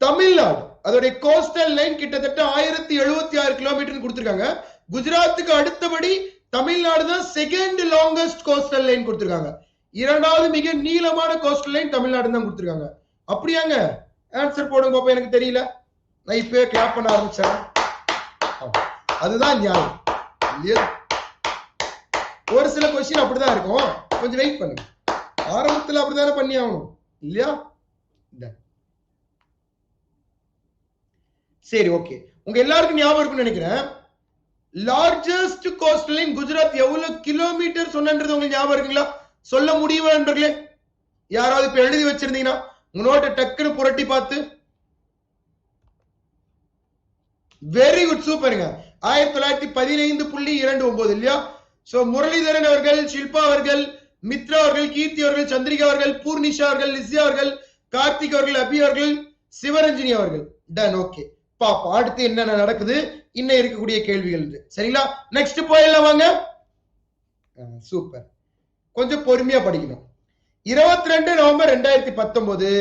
தமிழ்நாடு அதோடைய கோஸ்டல் லைன் கிட்டத்தட்ட 1076 கிலோமீட்டர் கொடுத்திருக்காங்க. குஜராத்துக்கு அடுத்தபடி தமிழ்நாடு தான் செகண்ட் லாங்கஸ்ட் கோஸ்டல் லைன் கொடுத்திருக்காங்க. இரண்டாவது மிக நீளமான கோஸ்டல் லைன் தமிழ்நாடு தான் கொடுத்திருக்காங்க. அப்படியாங்க? ஆன்சர் போடுங்க பாப்பா, எனக்கு தெரியல. நான் இப்பவே கிளாப் பண்ண ஆரம்பிச்சேன். அதுதான் நியாயம் இல்லையா? ஒரு சில கொஸ்டின் அப்படிதான் இருக்கும், கொஞ்சம் வெயிட் பண்ணுங்க. ஆரம்பத்தில் அப்படித்தானே பண்ணி ஆகணும் இல்லையா? சரி ஓகே, உங்க எல்லாருக்கும் ஞாபகம் இருக்குன்னு நினைக்கிறேன். லார்ஜஸ்ட் கோஸ்டல் லைன் குஜராத் எவ்வளவு கிலோமீட்டர் சொன்னது உங்களுக்கு ஞாபகம் இருக்குங்களா? சொல்ல முடியுமா என்றே யாராவது இப்ப எழுதி வச்சிருந்தீங்கன்னா உங்க நோட்டை டக்குன்னு புரட்டி பார்த்து. வெரி குட், சூப்பருங்க. 1915.29 இல்லையா? சோ முரளிதரன் அவர்கள், ஷில்பா அவர்கள், மித்ரா அவர்கள், கீர்த்தி அவர்கள், சந்திரிகா அவர்கள், பூர்ணிஷா அவர்கள், லிசியா அவர்கள், கார்த்திக் அவர்கள், அபி அவர்கள், சிவரஞ்சனி அவர்கள். டன். ஓகே, பாப்பா அடுத்து என்னென்ன நடக்குது, இன்னும் இருக்கக்கூடிய கேள்விகள். சரிங்களா, நெக்ஸ்ட் போயிடலாம் வாங்க. சூப்பர், கொஞ்சம் பொறுமையா படிக்கணும். 22 நவம்பர் 2019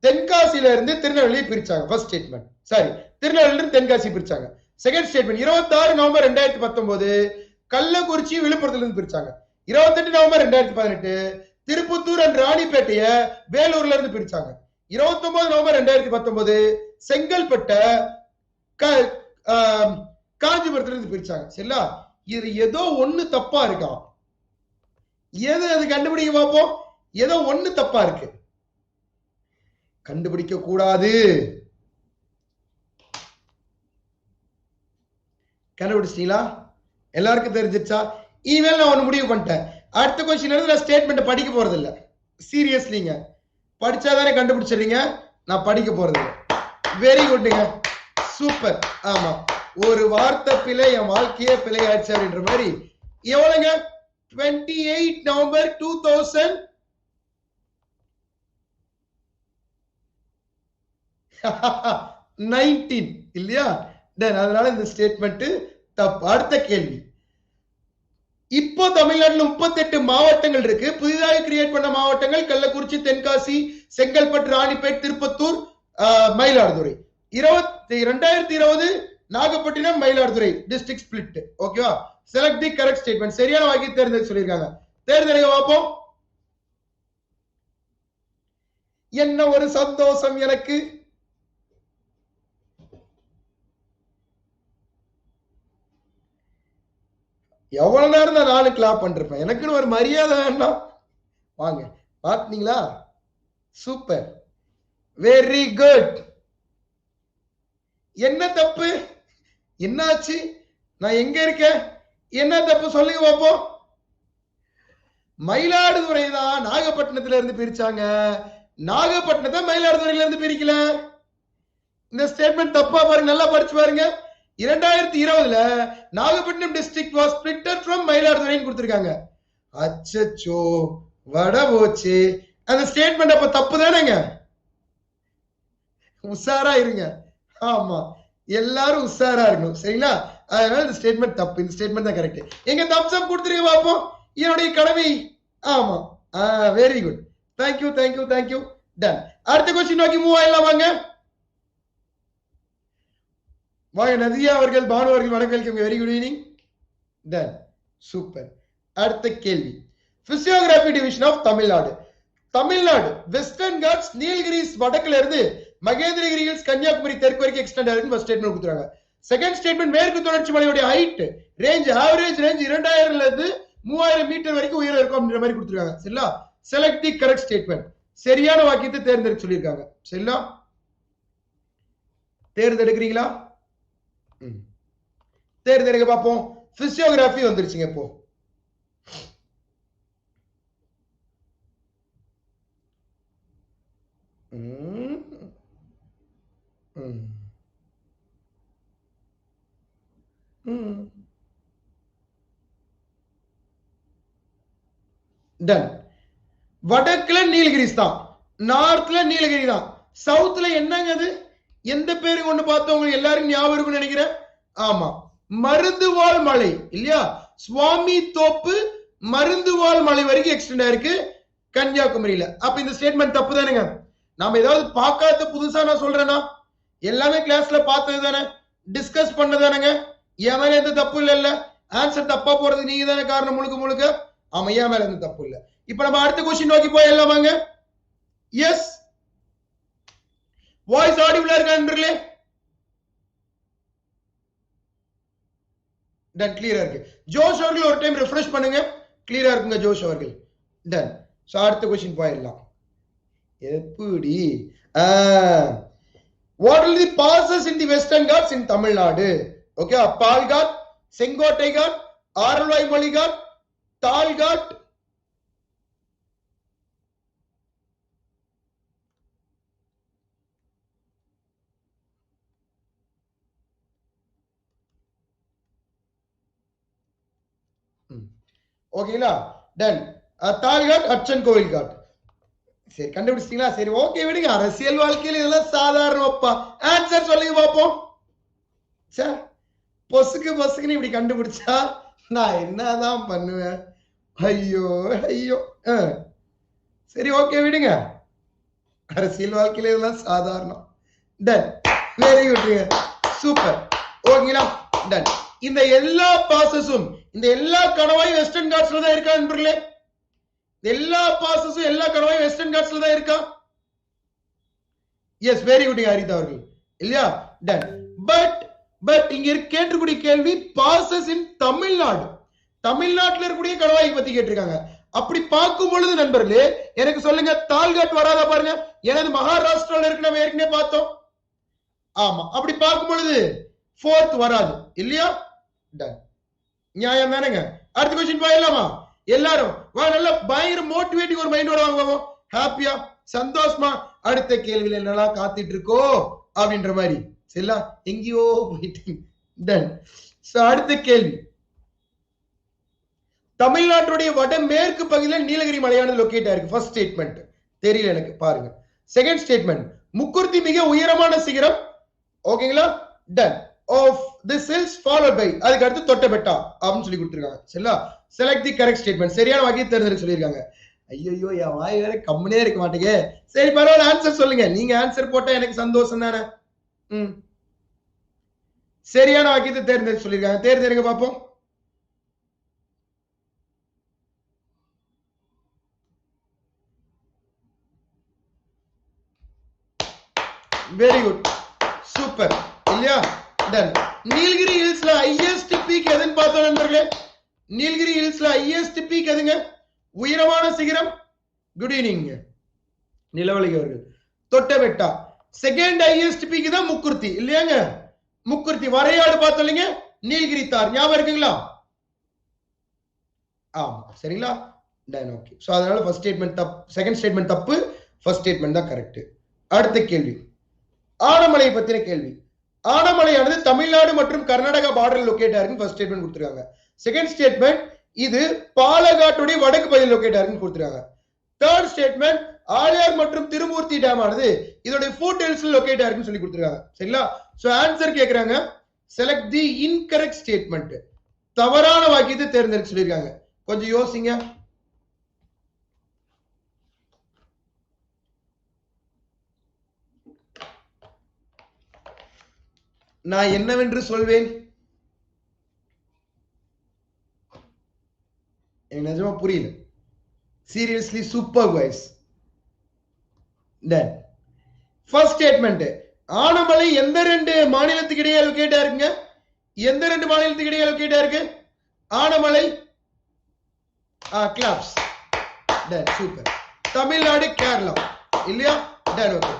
தென்காசியில இருந்து திருநெல்வேலியை பிரிச்சாங்க. First statement. சாரி, திருநெல்வேலியில இருந்து தென்காசி பிரிச்சாங்க. செகண்ட் ஸ்டேட்மெண்ட் 26 நவம்பர் 2019 கள்ளக்குறிச்சி விழுப்புரத்துல இருந்து பிரிச்சாங்க. 28 நவம்பர் 2018 திருப்பத்தூர் அண்ட் ராணிப்பேட்டைய வேலூர்ல இருந்து பிரிச்சாங்க. 29 நவம்பர் 2019 செங்கல்பட்ட காஞ்சிபுரத்துல இருந்து பிரிச்சாங்க. சரிங்களா, இது ஏதோ ஒண்ணு தப்பா இருக்கா? எது அது கண்டுபிடிக்க பார்ப்போம். ஏதோ ஒண்ணு தப்பா இருக்கு, கண்டுபிடிக்க கூடாது. கண்டுபிடிச்சிட்டீங்களா? எல்லாருக்கும் தெரிஞ்சிருச்சா? இனிமேல் நான் ஒண்ணு முடிவு பண்ணிட்டேன். அடுத்த கொஸ்டின் நான் ஸ்டேட்மெண்ட் படிக்க போறது இல்ல. சீரியஸ்லிங்க, படிச்சாதானே கண்டுபிடிச்சிடுறீங்க, நான் படிக்க போறது இல்லை. வெரி குட்ங்க, சூப்பர். ஆமா, ஒரு வார்த்தை பிழை என் வாழ்க்கையே பிழையாச்சு அப்படின்ற மாதிரி. எவ்வளவுங்க? 28 நவம்பர் 2019 இல்லையா? அதனால இந்த ஸ்டேட்மெண்ட் தப்பு. அடுத்த கேள்வி, இப்போ தமிழ்நாட்டில் 38 மாவட்டங்கள் இருக்கு. புதிதாக கிரியேட் பண்ண மாவட்டங்கள் கள்ளக்குறிச்சி, தென்காசி, செங்கல்பட்டு, ராணிப்பேட், திருப்பத்தூர், மயிலாடுதுறை. 2020 Nagapattinam, Mayiladuthurai district split. ஓகேவா? Select the correct statement. சரியான வகை தேர்ந்தெடுக்க சொல்லியிருக்காங்க. தேர்ந்தெடுக்க பார்ப்போம். என்ன ஒரு சந்தோஷம் எனக்கு. எவ்வளவு நேரம் தான் நானும் கிளாப் பண்ணிருப்பேன், எனக்குன்னு ஒரு மரியாதை வேண்டாம்? வாங்க, பாத்தீங்களா? Super, very good. என்ன தப்பு, என்னாச்சு, நான் எங்க இருக்கேன், என்ன தப்பு சொல்லுங்க பாப்போம். மயிலாடுதுறை தான் நாகப்பட்டினத்துல இருந்து பிரிச்சாங்க, நாகப்பட்டினத்தை மயிலாடுதுறையில இருந்து பிரிக்கல. இந்த ஸ்டேட்மெண்ட் தப்பா பாருங்க, நல்லா படிச்சு பாருங்க. 2020 Nagapattinam district was splitted from Mayiladuthurai கொடுத்திருக்காங்க. அச்சச்சோ வட போச்சு. அந்த ஸ்டேட்மெண்ட் அப்ப தப்பு தானேங்க. உஷாரா இருங்க. ஆமா, எல்லாரும் உஷாரா இருக்கணும். சரிங்களா? அதனால இந்த ஸ்டேட்மெண்ட் தப்பு. இந்த ஸ்டேட்மெண்ட் தான் கரெக்ட். எங்க தம்ஸ் அப் கொடுத்துருங்க பாப்போம். என்னுடைய கடமை. ஆமா, very good. Thank you thank you thank you. Done. அடுத்த கொஸ்டின் நோக்கி மூவ் ஆயிடலாம் வாங்க. வாங்க நதியா அவர்கள், பானு அவர்கள் வணக்கம். Very good evening. Done. Super. அடுத்த கேள்வி. Physiography division of Tamil Nadu. Tamil Nadu western ghats Nilgiris வடக்குல இருந்து மகேந்திரகிரி ஹில்ஸ் கன்னியாகுமரி தெற்கு வரைக்கும் எக்ஸ்டெண்ட் ஆகுதுன்னு ஃபர்ஸ்ட் ஸ்டேட்மெண்ட் கொடுத்துறாங்க. செகண்ட் ஸ்டேட்மெண்ட் மேற்கு தொடர்ச்சி மலையுடைய ஹைட் ரேஞ்ச் ஆவரேஜ் ரேஞ்ச் 2000 இருந்து 3000 மீட்டர் வரைக்கும் உயரம் இருக்கும் அப்படின்ற மாதிரி கொடுத்துருக்காங்க. சரிங்களா? Select the correct statement. சரியான வாக்கியத்தை தேர்ந்தெடுக்க சொல்லியிருக்காங்க. சரிங்களா? தேர்ந்தெடுக்கிறீங்களா? தேர்ந்தெடுக்க பார்ப்போம். பிசியோகிராபி வந்துருச்சுங்க. இப்போ டன். வடக்குல நீலகிரிஸ் தான், நார்த்ல நீலகிரி தான், சவுத்ல என்னங்க அது? எந்த பேரு கொண்டு பார்த்தோம் உங்களுக்கு எல்லாரும் ஞாபகம் இருக்கும்னு நினைக்கிறேன். ஆமா, மருந்துவாள் மலை இல்லையா? சுவாமி தோப்பு மருந்துவாள் மலை வரைக்கும் எக்ஸ்டெண்ட் ஆயிருக்கு கன்னியாகுமரியில. அப்ப இந்த ஸ்டேட்மெண்ட் தப்பு தானுங்க. நாம ஏதாவது பார்க்காத புதுசா நான் சொல்றேன்னா? எல்லாமே கிளாஸ்ல பார்த்தது தானே, டிஸ்கஸ் பண்ணதானுங்க. என் மேல எந்த தப்பு இல்ல. ஆன்சர் தப்பா போறது நீங்க தானே காரணம் முழுக்க முழுக்க. ஆமா, என் மேல எந்த தப்பு இல்ல. இப்ப நம்ம அடுத்த கொஸ்டின் நோக்கி போயிடலாம் வாங்க. எஸ், வாய்ஸ் ஆடிபிளா இருக்கா நண்பர்களே? டன், கிளியரா இருக்கு. ஜோஷ் அவர்கள் ஒரு டைம் ரிஃப்ரெஷ் பண்ணுங்க. கிளியரா இருக்குங்க ஜோஷ் அவர்கள். டன். சோ அடுத்த கொஸ்டின் போயிடலாம். எப்படி? What will the passes in the Western Ghats in Tamil Nadu? Okay, Pal Ghat, Sengotai Ghat, Aralvai Mali Ghat, Tal Ghat. ஓகேங்களா? டன். தால் காட், அச்சன் கோவில் காட். சரி, கண்டுபிடிச்சிட்டீங்களா? சரி, ஓகே விடுங்க. அரசியல் வாழ்க்கையில் இதெல்லாம் சாதாரணப்பா. ஆன்சர் சொல்லுங்க பாப்போம். பொசுக்குன்னு இப்படி கண்டுபிடிச்சா நான் என்னதான் பண்ணுவேன்? ஐயோ ஐயோ. சரி, ஓகே விடுங்க. அரசியல் வாழ்க்கையில இதெல்லாம் சாதாரணம். Done, very good, super. ஓகேங்களா? டன். இந்த எல்லா பாசஸும், இந்த எல்லா கணவாயும் வெஸ்டர்ன் காட்ஸ்ல தான் இருக்கா நண்பர்களே? எல்லா பாசஸும் எல்லா கணவாயும் வெஸ்டர்ன் காட்ஸ்ல தான் இருக்கா? எஸ், வெரி குட் ஹரிதா அவர்கள் இல்லையா? டன். பட் இங்க கேட்டிருக்கூடிய கேள்வி பாசஸ் இன் தமிழ்நாடு. தமிழ்நாட்டில் இருக்கக்கூடிய கணவாய் பத்தி கேட்டிருக்காங்க. அப்படி பார்க்கும் பொழுது நண்பர்களே எனக்கு சொல்லுங்க, தால்காட் வராதா பாருங்க. எனது மகாராஷ்டிரால இருக்கு, நம்ம ஏற்கனவே பார்த்தோம். ஆமா, அப்படி பார்க்கும் பொழுது ஃபோர்த் வராது இல்லையா? டன். நியாயம் தானேங்க. அடுத்த கொஸ்டின் போயிடலாமா? எல்லாரும் வா, நல்ல பயங்கர மோட்டிவேட்டிங் ஒரு மைண்டோட வாங்குவோம். ஹாப்பியா சந்தோஷமா அடுத்த கேள்வியில என்னெல்லாம் காத்துட்டு இருக்கோ அப்படின்ற மாதிரி. சரிங்களா? எங்கேயோ போயிட்டு. டன். அடுத்த கேள்வி. தமிழ்நாட்டுடைய வடமேற்கு பகுதியில் நீலகிரி மலையானது லொக்கேட் ஆயிருக்கு. ஃபர்ஸ்ட் ஸ்டேட்மெண்ட் தெரியல எனக்கு, பாருங்க. செகண்ட் ஸ்டேட்மெண்ட் முக்குர்த்தி மிக உயரமான சிகரம். ஓகேங்களா? Done. Of this hills followed by, அதுக்கு அடுத்து தொட்டபெட்டா அப்படின்னு சொல்லி கொடுத்துருக்காங்க. சரிங்களா? Select the correct statement. சரியான வாக்கியம் தேர்ந்தெடுக்க சொல்லியிருக்காங்க. ஐயோ, என் வாய் வேற கம்முனே இருக்க மாட்டேங்க. சரி, பரவாயில்ல, ஆன்சர் சொல்லுங்க. நீங்க ஆன்சர் போட்டா எனக்கு சந்தோஷம் தானே. சரியான வாக்கியத்தை தேர்ந்தெடுக்க சொல்லியிருக்காங்க. தேர்ந்தெடுங்க பார்ப்போம். வெரி குட், சூப்பர் இல்லையா? டன். நீலகிரி ஹில்ஸ்ல ஹையஸ்ட் பீக் எதுன்னு பார்த்தோம் நண்பர்களே. நீலகிரி ஹில்ஸ்ல ஹையஸ்ட் பீக் எதுங்க? உயரமான சிகரம். குட் ஈவினிங் நிலவழகி அவர்கள். தொட்டபெட்டா. செகண்ட் ஹையஸ்ட் பீக் தான் முக்குர்த்தி இல்லையாங்க? முக்குர்த்தி. வரையாடு பார்த்தோம் இல்லைங்க, நீலகிரி தார். ஞாபகம் இருக்குங்களா? ஆமா, சரிங்களா? டன். ஓகே. சோ அதனால ஃபர்ஸ்ட் ஸ்டேட்மெண்ட் தப்பு, செகண்ட் ஸ்டேட்மெண்ட் தப்பு, ஃபர்ஸ்ட் ஸ்டேட்மெண்ட் தான் கரெக்ட். அடுத்த கேள்வி, ஆனமலை பத்தின கேள்வி. ஆனமலையானது தமிழ்நாடு மற்றும் கர்நாடகா பார்டர் லொகேட் ஆயிருக்கு. ஃபர்ஸ்ட் ஸ்டேட்மெண்ட் கொடுத்திருக்காங்க. செகண்ட் ஸ்டேட்மெண்ட் இது பாலக்காட்டுடைய வடக்கு பகுதியில் லொகேட் ஆயிருக்குன்னு கொடுத்துருக்காங்க. தேர்ட் ஸ்டேட்மெண்ட் ஆலியார் மற்றும் திருமூர்த்தி டேம் ஆனது இதோட ஃபுட் ஹில்ஸ்ல லொகேட் ஆயிருக்குன்னு சொல்லி கொடுத்துருக்காங்க. சரிங்களா? சோ ஆன்சர் கேக்குறாங்க. செலக்ட் தி இன்கரெக்ட் ஸ்டேட்மெண்ட். தவறான வாக்கியத்தை தேர்ந்தெடுக்க சொல்லியிருக்காங்க. கொஞ்சம் யோசிங்க. நான் என்னவென்று சொல்வேன்? எனக்கு நிஜமா புரியல. Seriously super guys. Then first statement, Anamalai எந்த ரெண்டு மாநிலத்துக்கு இடையே லொகேட் ஆயிருக்குங்க? எந்த ரெண்டு மாநிலத்துக்கு இடையே லொகேட் ஆயிருக்கு? Anamalai claps. Then super. Tamil Nadu Kerala இல்லையா? Then okay.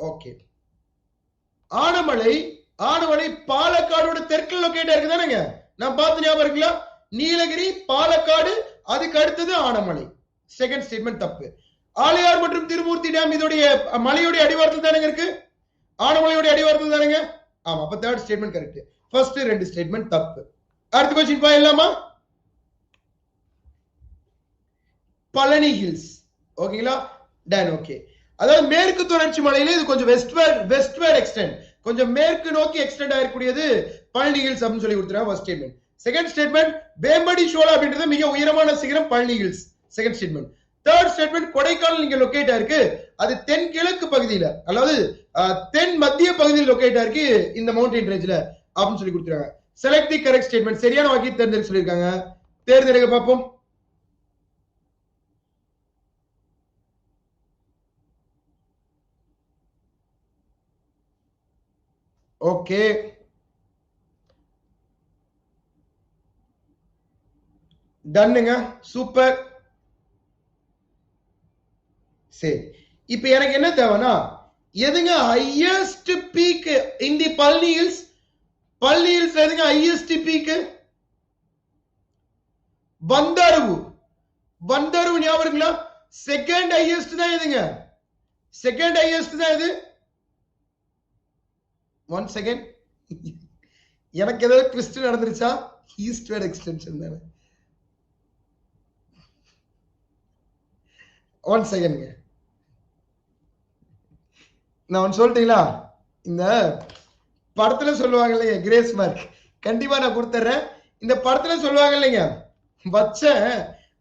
ஓகே. ஆனமலை பாலக்காடோட தெற்கில் லொகேட் ஆயிருக்கு தானேங்க? நான் பார்த்து ஞாபகம் இருக்குங்களா? நீலகிரி, பாலக்காடு, அதுக்கு அடுத்தது ஆனமலை. செகண்ட் ஸ்டேட்மெண்ட் தப்பு. ஆலியார் மற்றும் திருமூர்த்தி டேம் இதோடைய மலையோடைய அடிவாரத்தில் தானங்க இருக்கு? ஆனமலையோடைய அடிவாரத்தில் தானங்க? ஆமா, அப்ப தேர்ட் ஸ்டேட்மெண்ட் கரெக்ட். ஃபர்ஸ்ட் ரெண்டு ஸ்டேட்மெண்ட் தப்பு. அடுத்த क्वेश्चन போயிடலாமா? பழனி ஹில்ஸ். ஓகேங்களா? Done okay. அதாவது மேற்கு தொடர்ச்சி மலையில இது கொஞ்சம் வெஸ்ட்வேர்ட் எக்ஸ்டெண்ட், கொஞ்சம் மேற்கு நோக்கி எக்ஸ்டெண்ட் ஆகக்கூடியது பழனி ஹில்ஸ் அப்படின்னு சொல்லி கொடுத்துறாங்க. First statement. Second statement Vembadi Shola அப்படின்றது மிக உயரமான சிகரம் Palani hills. Second statement. Third statement Kodaikanal இங்க லொகேட் ஆயிருக்கு. அது தென்கிழக்கு பகுதியில, அதாவது தென் மத்திய பகுதியில் லொகேட் ஆயிருக்கு இந்த மவுண்டன் ரேஞ்ச்ல அப்படின்னு சொல்லி கொடுத்துறாங்க. Select the correct statement. சரியான வாக்கியம் தேர்ந்தெடுக்க சொல்லியிருக்காங்க. தேர்ந்தெடுக்க பார்ப்போம். ஓகே, டன்னுங்க, சூப்பர். சரி, இப்ப எனக்கு என்ன தேவைன்னா, எதுங்க highest peak in the Palani hills? Palani hills எதுங்க ஹையஸ்ட் பீக்? வந்தருவு. வந்தருவு ஞாபகம் இருக்குங்களா? செகண்ட் ஹையஸ்ட் தான் எதுங்க? செகண்ட் ஹையஸ்ட் தான் இது. ஒன் செகண்ட், எனக்கு ஏதாவது ட்விஸ்ட் நடந்துருச்சா? ஈஸ்ட்வேர்ட் எக்ஸ்டென்ஷன் தானே. ஒன் செகண்ட், நான் சொல்லிட்டீங்களா? இந்த படத்துல சொல்லுவாங்க இல்லைங்க கிரேஸ் மார்க், கண்டிப்பா நான் கொடுத்துறேன். இந்த படத்துல சொல்லுவாங்க இல்லைங்க, வச்சேன்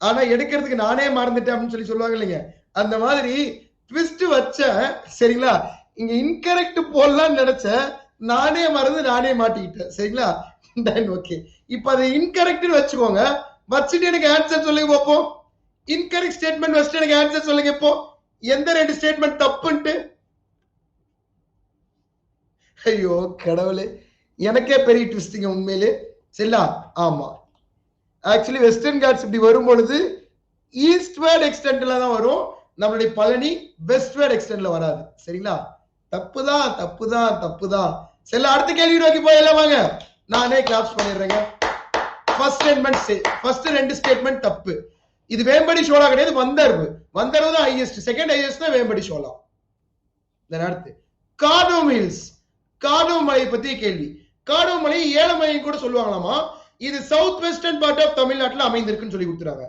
ஆனா எடுக்கிறதுக்கு நானே மறந்துட்டேன் அப்படின்னு சொல்லி சொல்லுவாங்க இல்லைங்க, அந்த மாதிரி ட்விஸ்ட் வச்சேன். சரிங்களா? இங்க இன்கரெக்ட் போடலாம் நினைச்சேன், நானே மறந்து நானே மாட்டிக்கிட்டேன். சரிங்களா? ஓகே, இப்ப அது இன்கரெக்ட் வச்சுக்கோங்க. வச்சுட்டு எனக்கு ஆன்சர் சொல்லுங்க பார்ப்போம். இன்கரெக்ட் ஸ்டேட்மெண்ட் வச்சுட்டு எனக்கு ஆன்சர் சொல்லுங்க. இப்போ எந்த ரெண்டு ஸ்டேட்மெண்ட் தப்புன்ட்டு? ஐயோ கடவுளே, எனக்கே பெரிய ட்விஸ்டிங்க உண்மையிலே. சரிங்களா? ஆமா, ஆக்சுவலி வெஸ்டர்ன் காட்ஸ் இப்படி வரும் பொழுது ஈஸ்ட்வேர்ட் எக்ஸ்டென்ட்ல தான் வரும். நம்மளுடைய பழனி வெஸ்ட்வேர்ட் எக்ஸ்டென்ட்ல வராது. சரிங்களா? தப்புதான் தப்புதான் தப்புதான். சரி, அடுத்த கேள்வி நோக்கி போயெல்லாம் வாங்க. நானே கிளாப்ஸ் பண்ணிடுறேங்க. ஃபர்ஸ்ட் ஸ்டேட்மெண்ட், ஃபர்ஸ்ட் ரெண்டு ஸ்டேட்மெண்ட் தப்பு. இது வேம்படி சோலா கிடையாது, வந்தர்வு. வந்தர்வு தான் ஹையஸ்ட். செகண்ட் ஹையஸ்ட் தான் வேம்படி சோலா. அடுத்து கார்டோம் ஹில்ஸ். கார்டோம் மலை பத்தி கேள்வி. கார்டோம் மலை ஏலமலை கூட சொல்லுவாங்களாமா. இது சவுத் வெஸ்டர்ன் பார்ட் ஆஃப் தமிழ்நாட்டில் அமைந்திருக்குன்னு சொல்லி கொடுத்துறாங்க.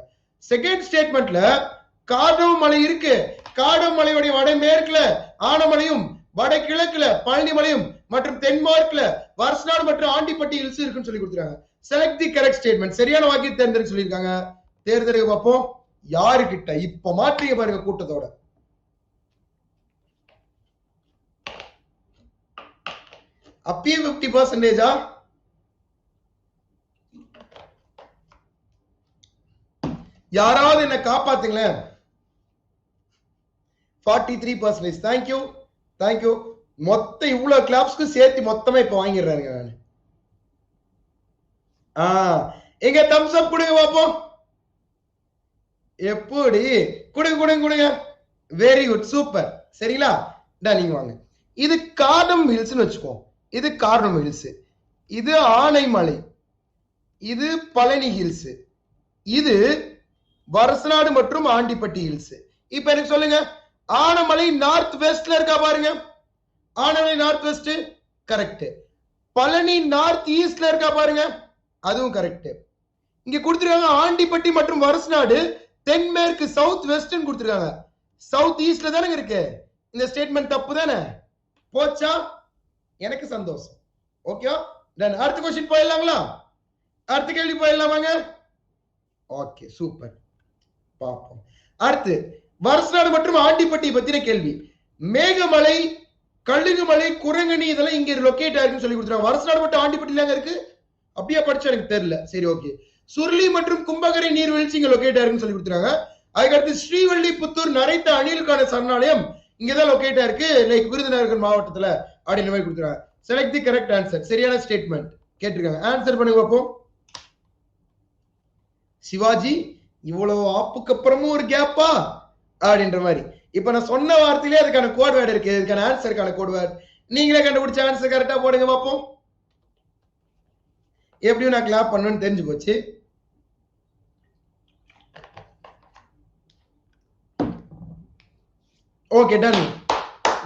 செகண்ட் ஸ்டேட்மெண்ட்ல கார்டோம் மலை இருக்கு. கார்டோம் மலையுடைய வடமேற்குல ஆனமலையும், வடகிழக்குல பழனி மலையும் மற்றும் தென்மார்க்ல வருசநாடு மற்றும் ஆண்டிப்பட்டி ஹில்ஸ் இருக்குன்னு சொல்லி கொடுத்துறாங்க. Select the correct statement. சரியான வாக்கியம் தேர்ந்தெடுக்க சொல்லியிருக்காங்க. தேர்ந்தெடுக்க பார்ப்போம் யாருக்கிட்ட. இப்ப மாற்றிய பாருங்க கூட்டத்தோட. அப்பயே 50%. யாராவது என்ன காப்பாத்துங்களேன். 43%. Thank you thank you. மொத்த இவ்வளவு கிளாப்ஸ்க்கு சேர்த்து மொத்தமா இப்ப வாங்கிடுறாங்க. நான் எங்க தம்ஸ் அப் கொடுங்க பார்ப்போம். எப்படி கொடுங்க கொடுங்க கொடுங்க. Very good, super. சரிங்களா? நீங்க வாங்க. இது கார்டம் ஹில்ஸ் வச்சுக்கோ. இது கார்டம் ஹில்ஸ், இது ஆனைமலை, இது பழனி ஹில்ஸ், இது வருசநாடு மற்றும் ஆண்டிப்பட்டி ஹில்ஸ். இப்ப எனக்கு சொல்லுங்க, ஆனைமலை நார்த் வெஸ்ட்ல இருக்கா பாருங்க. Anaimalai north west correct. Palani north ஈஸ்ட்ல இருக்கா பாருங்க, அதுவும் கரெக்ட். இங்க கொடுத்திருக்காங்க ஆண்டிப்பட்டி மற்றும் வருசநாடு தென்மேற்கு சவுத் வெஸ்டர்ன் கொடுத்திருக்காங்க. சவுத் ஈஸ்ட்ல தானே இருக்கு. இந்த ஸ்டேட்மெண்ட் தப்பு தானே? போச்சா? எனக்கு சந்தோஷம். ஓகே, தென் அடுத்த क्वेश्चन போயிடலாங்களா? அடுத்த கேள்வி போயிடலாமாங்க? Okay, super. பாப்போம். அடுத்து வருசநாடு மற்றும் ஆண்டிப்பட்டி பத்தின கேள்வி. மேகமலை, கழுகுமலை, குரங்கணி இதெல்லாம் இங்க லொகேட் ஆயிருக்குன்னு சொல்லி கொடுத்துருவாங்க. வருசநாடு மற்றும் ஆண்டிப்பட்டில இருக்கு. அப்படியே படிச்சா எனக்கு தெரியல. சரி, ஓகே. சுருளி மற்றும் கும்பகரை நீர்வீழ்ச்சி இங்க லொகேட் ஆயிருக்குன்னு சொல்லி கொடுத்துருக்காங்க. அதுக்கடுத்து ஸ்ரீவல்லிபுத்தூர் நரைத்த அணிலுக்கான சரணாலயம் இங்கதான் லொகேட் ஆயிருக்கு, லைக் விருதுநகர் மாவட்டத்துல அப்படின்ற மாதிரி கொடுத்துருக்காங்க. Select the correct answer. சரியான ஸ்டேட்மெண்ட் கேட்டிருக்காங்க. ஆன்சர் பண்ணுங்க பார்ப்போம். சிவாஜி இவ்வளவு ஆப்புக்கு அப்புறமும் ஒரு கேப்பா அப்படின்ற மாதிரி. இப்ப நான் சொன்ன வார்த்தையிலே அதுக்கான கோட் வேர்டு இருக்கு. இதுக்கான ஆன்சருக்கான கோட் வேர்டு நீங்களே கண்டுபிடிச்ச ஆன்சர் கரெக்டா போடுங்க பார்ப்போம். எப்படியும் நான் கிளாப் பண்ணுன்னு தெரிஞ்சு போச்சு. Okay, done.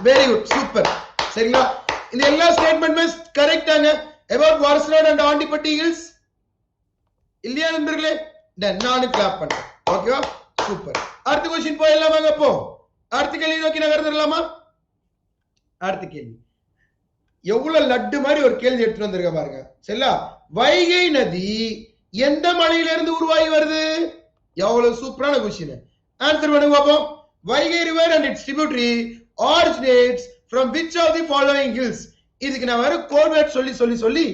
Very good, super. சரிங்களா? இந்த எல்லா ஸ்டேட்மெண்ட்மே கரெக்டாங்க. About Varusanadu and Andipatti hills இல்லையா நண்பர்களே? டன். நானும் கிளாப் பண்றேன். ஓகேவா? சூப்பர். அடுத்த क्वेश्चन போயிடலாமாங்க? அப்போ அடுத்த கேள்வி நோக்கி நகர்ந்துடலாமா? அடுத்த கேள்வி எவ்வளவு லட்டு மாதிரி ஒரு கேள்வி எடுத்துட்டு வந்திருக்க பாருங்க. சரிங்களா? வைகை நதி எந்த மலையிலிருந்து உருவாகி வருது? எவ்வளவு சூப்பரான क्वेश्चन. ஆன்சர் பண்ணுங்க பாப்போம். Vaigai river and its tributary originates from which of the following hills? இதுக்கு நான் வேற கோட் வேர்ட் சொல்லி சொல்லி சொல்லி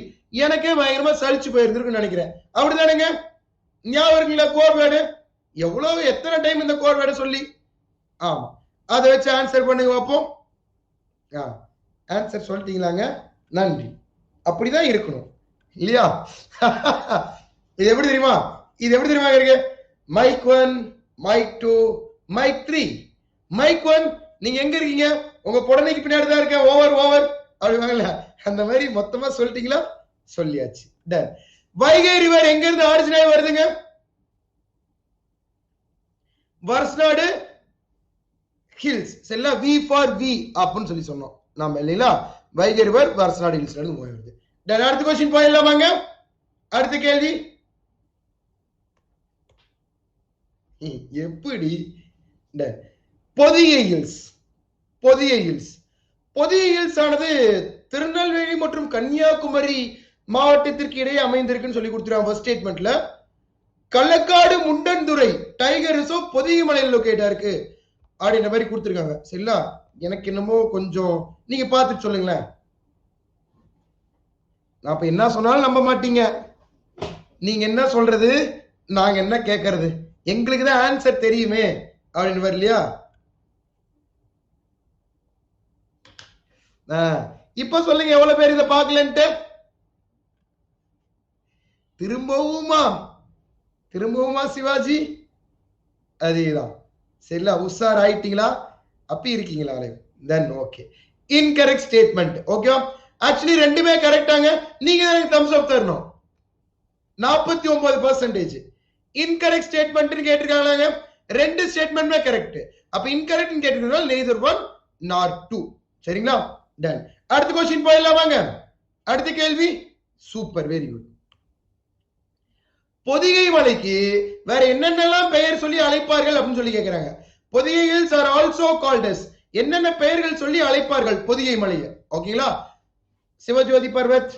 எனக்கே பயங்கரமா சலிச்சு போயிருக்குன்னு நினைக்கிறேன். அப்படிதானேங்க? ஞாபகம் இருக்குங்களா கோட் வேர்டு? எவ்வளவு எத்தனை டைம் இந்த கோட் வேர்டு சொல்லி? ஆமா, அதை வச்சு ஆன்சர் பண்ணுங்க பாப்போம். ஆன்சர் சொல்லிட்டீங்களாங்க? நன்றி. அப்படிதான் இருக்கணும் இல்லையா? இது எப்படி தெரியுமா? இது எப்படி தெரியுமா இருக்கு? Mic 1, mic 2, mic 3. மைக் 1 நீங்க எங்க இருக்கீங்க? உங்க புடனைக்கு பின்னாடி தான் இருக்கேன். ஓவர் ஓவர் அப்படிவாங்கல்ல, அந்த மாதிரி மொத்தமா சொல்லிட்டீங்களா? சொல்லியாச்சு. டன். வைகை ரிவர் எங்க இருந்து ஆரிஜின் ஆகி வருதுங்க? வருசநாடு ஹில்ஸ். சரிங்களா? வி ஃபார் வி அப்படின்னு சொல்லி சொன்னோம் நாம இல்லைங்களா? வைகை ரிவர் வருசநாடு ஹில்ஸ்ல இருந்து மூவ் ஆகுது. டன். அடுத்த क्वेश्चन போயிடலாமாங்க? அடுத்த கேள்வி எப்படி? Pothigai hills. Pothigai hills. Pothigai hills ஆனது திருநெல்வேலி மற்றும் கன்னியாகுமரி மாவட்டத்திற்கு இடையே அமைந்திருக்குன்னு சொல்லி கொடுத்துருவாங்க ஃபர்ஸ்ட் ஸ்டேட்மெண்ட்ல. கள்ளக்காடு முண்டன்துறை டைகர் ரிசர்வ் பொதிகை மலையில் லொகேட்டா இருக்கு அப்படின்ற மாதிரி கொடுத்துருக்காங்க. சரிங்களா? எனக்கு என்னமோ கொஞ்சம் நீங்க பார்த்துட்டு சொல்லுங்களேன். நான் இப்ப என்ன சொன்னாலும் நம்ப மாட்டீங்க. நீங்க என்ன சொல்றது, நாங்க என்ன கேட்கறது? எங்களுக்கு தான் ஆன்சர் தெரியுமே அப்படின்னு வரலையா? இப்ப சொல்லுங்க எவ்வளவு பேர் இதை பார்க்கலன்ட்டு. திரும்பவுமா? திரும்பவுமா சிவாஜி? அதேதான். சரிங்களா? உஷார் ஆயிட்டீங்களா? அப்படி இருக்கீங்களா? Then okay. Incorrect statement. Okay, actually ரெண்டுமே கரெக்டாங்க. நீங்க தான் எனக்கு தம்ஸ் அப் தரணும். 49% இன்கரெக்ட் ஸ்டேட்மெண்ட் கேட்டிருக்காங்க. ரெண்டு ஸ்டேட்மெண்ட்மே கரெக்ட். அப்ப இன்கரெக்ட் கேட்டிருக்கனால neither one nor two. சரிங்களா? டன். அடுத்த क्वेश्चन போயிடலாம் வாங்க. அடுத்த கேள்வி. Super, very good. பொதிகை மலைக்கு வேற என்னென்னலாம் பெயர் சொல்லி அழைப்பார்கள் அப்படின்னு சொல்லி கேக்குறாங்க. Pothigai hills are also called as. என்னென்ன பெயர்கள் சொல்லி அழைப்பார்கள் பொதிகை மலையை? ஓகேங்களா? Sivajothi Parvat,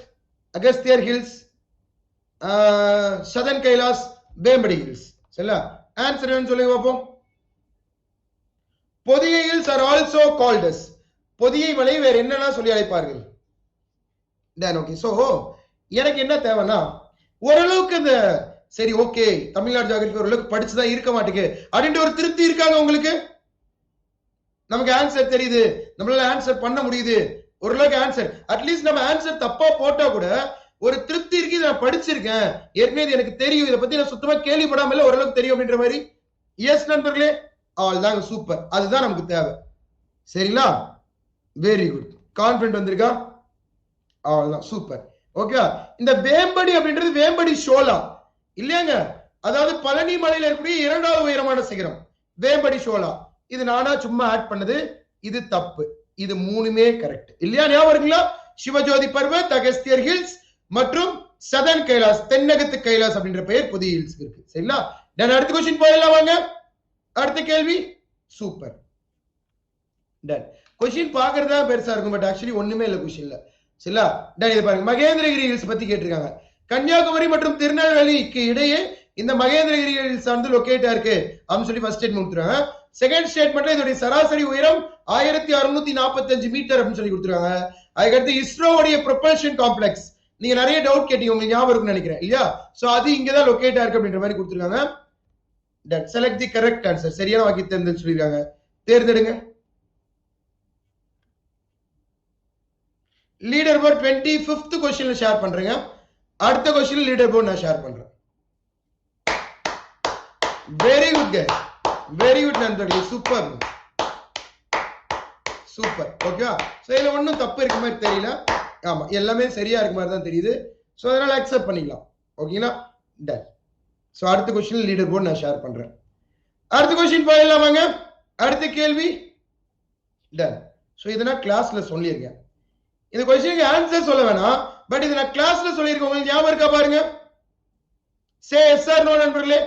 Agasthiyar hills, southern Kailash, Vembadi hills. சரிங்களா? ஆன்சர் என்னன்னு சொல்லுங்க பாப்போம். Pothigai hills are also called as. Pothigai மலை வேற என்னெல்லாம் சொல்லி அழைப்பார்கள்? Then okay. சோ எனக்கு என்ன தேவைன்னா ஓரளவுக்கு இந்த சரி ஓகே தமிழ்நாடு ஜியோகிராஃபி ஓரளவுக்கு படிச்சுதான் இருக்க மாட்டேங்குது அப்படின்ற ஒரு திருப்தி இருக்காங்க உங்களுக்கு? நமக்கு ஆன்சர் தெரியுது, நம்மளால ஆன்சர் பண்ண முடியுது, ஓரளவுக்கு ஆன்சர் அட்லீஸ்ட் நம்ம ஆன்சர் தப்பா போட்டா கூட ஒரு திருப்தி இருக்கு, நான் படிச்சிருக்கேன் ஏற்கனவே எனக்கு தெரியும், இதை பத்தி நான் சுத்தமா கேள்விப்படாம இல்ல ஓரளவுக்கு தெரியும் அப்படின்ற மாதிரி. எஸ் நண்பர்களே, அவ்வளவுதாங்க. சூப்பர், அதுதான் நமக்கு தேவை. சரிங்களா? Very good. கான்பிடன்ட் வந்திருக்கா? அவ்வளவுதான், சூப்பர். ஓகே. இந்த வேம்படி அப்படின்றது வேம்படி ஷோலா இல்லையாங்க? அதாவது பழனி மலையில இருக்கக்கூடிய 2வது உயரமான சிகரம் வேம்படி ஷோலா. இது நானா சும்மா ஆட் பண்ணது, இது தப்பு. இது மூணுமே கரெக்ட் இல்லையா? ஞாபகம் இருக்குங்களா? சிவஜோதி பர்வத், அகஸ்தியர் ஹில்ஸ் மற்றும் சதன் கைலாஸ், தென்னகத்து கைலாஸ் அப்படின்ற பெயர் புதிய ஹில்ஸ்க்கு இருக்கு. சரிங்களா? தென் அடுத்த கொஸ்டின் போயிடலாம் வாங்க. அடுத்த கேள்வி. சூப்பர். டன். கொஸ்டின் பாக்குறதா பெருசா இருக்கும், பட் ஆக்சுவலி ஒண்ணுமே இல்ல கொஸ்டின்ல. சரிங்களா? டன். இது பாருங்க, மகேந்திரகிரி ஹில்ஸ் பத்தி கேட்டிருக்காங்க. கன்னியாகுமரி மற்றும் திருநெல்வேலிக்கு இடையே இந்த மகேந்திரகிரி ஹில்ஸ் வந்து லொகேட்டா இருக்கு அப்படின்னு சொல்லி ஃபர்ஸ்ட் ஸ்டேட்மெண்ட் கொடுத்துருக்காங்க. செகண்ட் ஸ்டேட்மெண்ட்ல இதோட சராசரி உயரம் 1645 மீட்டர் அப்படின்னு சொல்லி கொடுத்துருக்காங்க. அதுக்கடுத்து இஸ்ரோவுடைய ப்ரொபல்ஷன் காம்ப்ளெக்ஸ், நீங்க நிறைய டவுட் கேட்டீங்க, உங்களுக்கு ஞாபகம் இருக்குன்னு நினைக்கிறேன் இல்லையா? சோ அது இங்கதான் லொகேட்டா இருக்கு அப்படின்ற மாதிரி கொடுத்துருக்காங்க. Done. Select the correct answer, சரியான வாக்கி தேர்ந்தெடுத்து சொல்லிருக்காங்க. தேர்ந்தெடுங்க. லீடர் போர்ட் 25th क्वेश्चनல ஷேர் பண்றேங்க. அடுத்த क्वेश्चन லீடர் போர்ட் நான் ஷேர் பண்றேன். Very good guys, very good நண்பர்களே, சூப்பர் சூப்பர். ஓகே, சோ இதுல ஒண்ணும் தப்பு இருக்க மாதிரி தெரியல. ஆமா, எல்லாமே சரியா இருக்க மாதிரி தான் தெரியுது. சோ அதனால அக்செப்ட் பண்ணிக்கலாம். ஓகேங்களா? டன். சோ அடுத்த क्वेश्चन லீடர் போர்ட் நான் ஷேர் பண்றேன். அடுத்த क्वेश्चन போயிடலாம் வாங்க. அடுத்த கேள்வி. டன். சோ இத நான் கிளாஸ்ல சொல்லியிருக்கேன். இந்த क्वेश्चनக்கு ஆன்சர் சொல்ல வேணாம், பட் இத நான் கிளாஸ்ல சொல்லியிருக்கேன், உங்களுக்கு ஞாபகம் இருக்கா பாருங்க. சே எஸ் ஆர் நோ நண்பர்களே.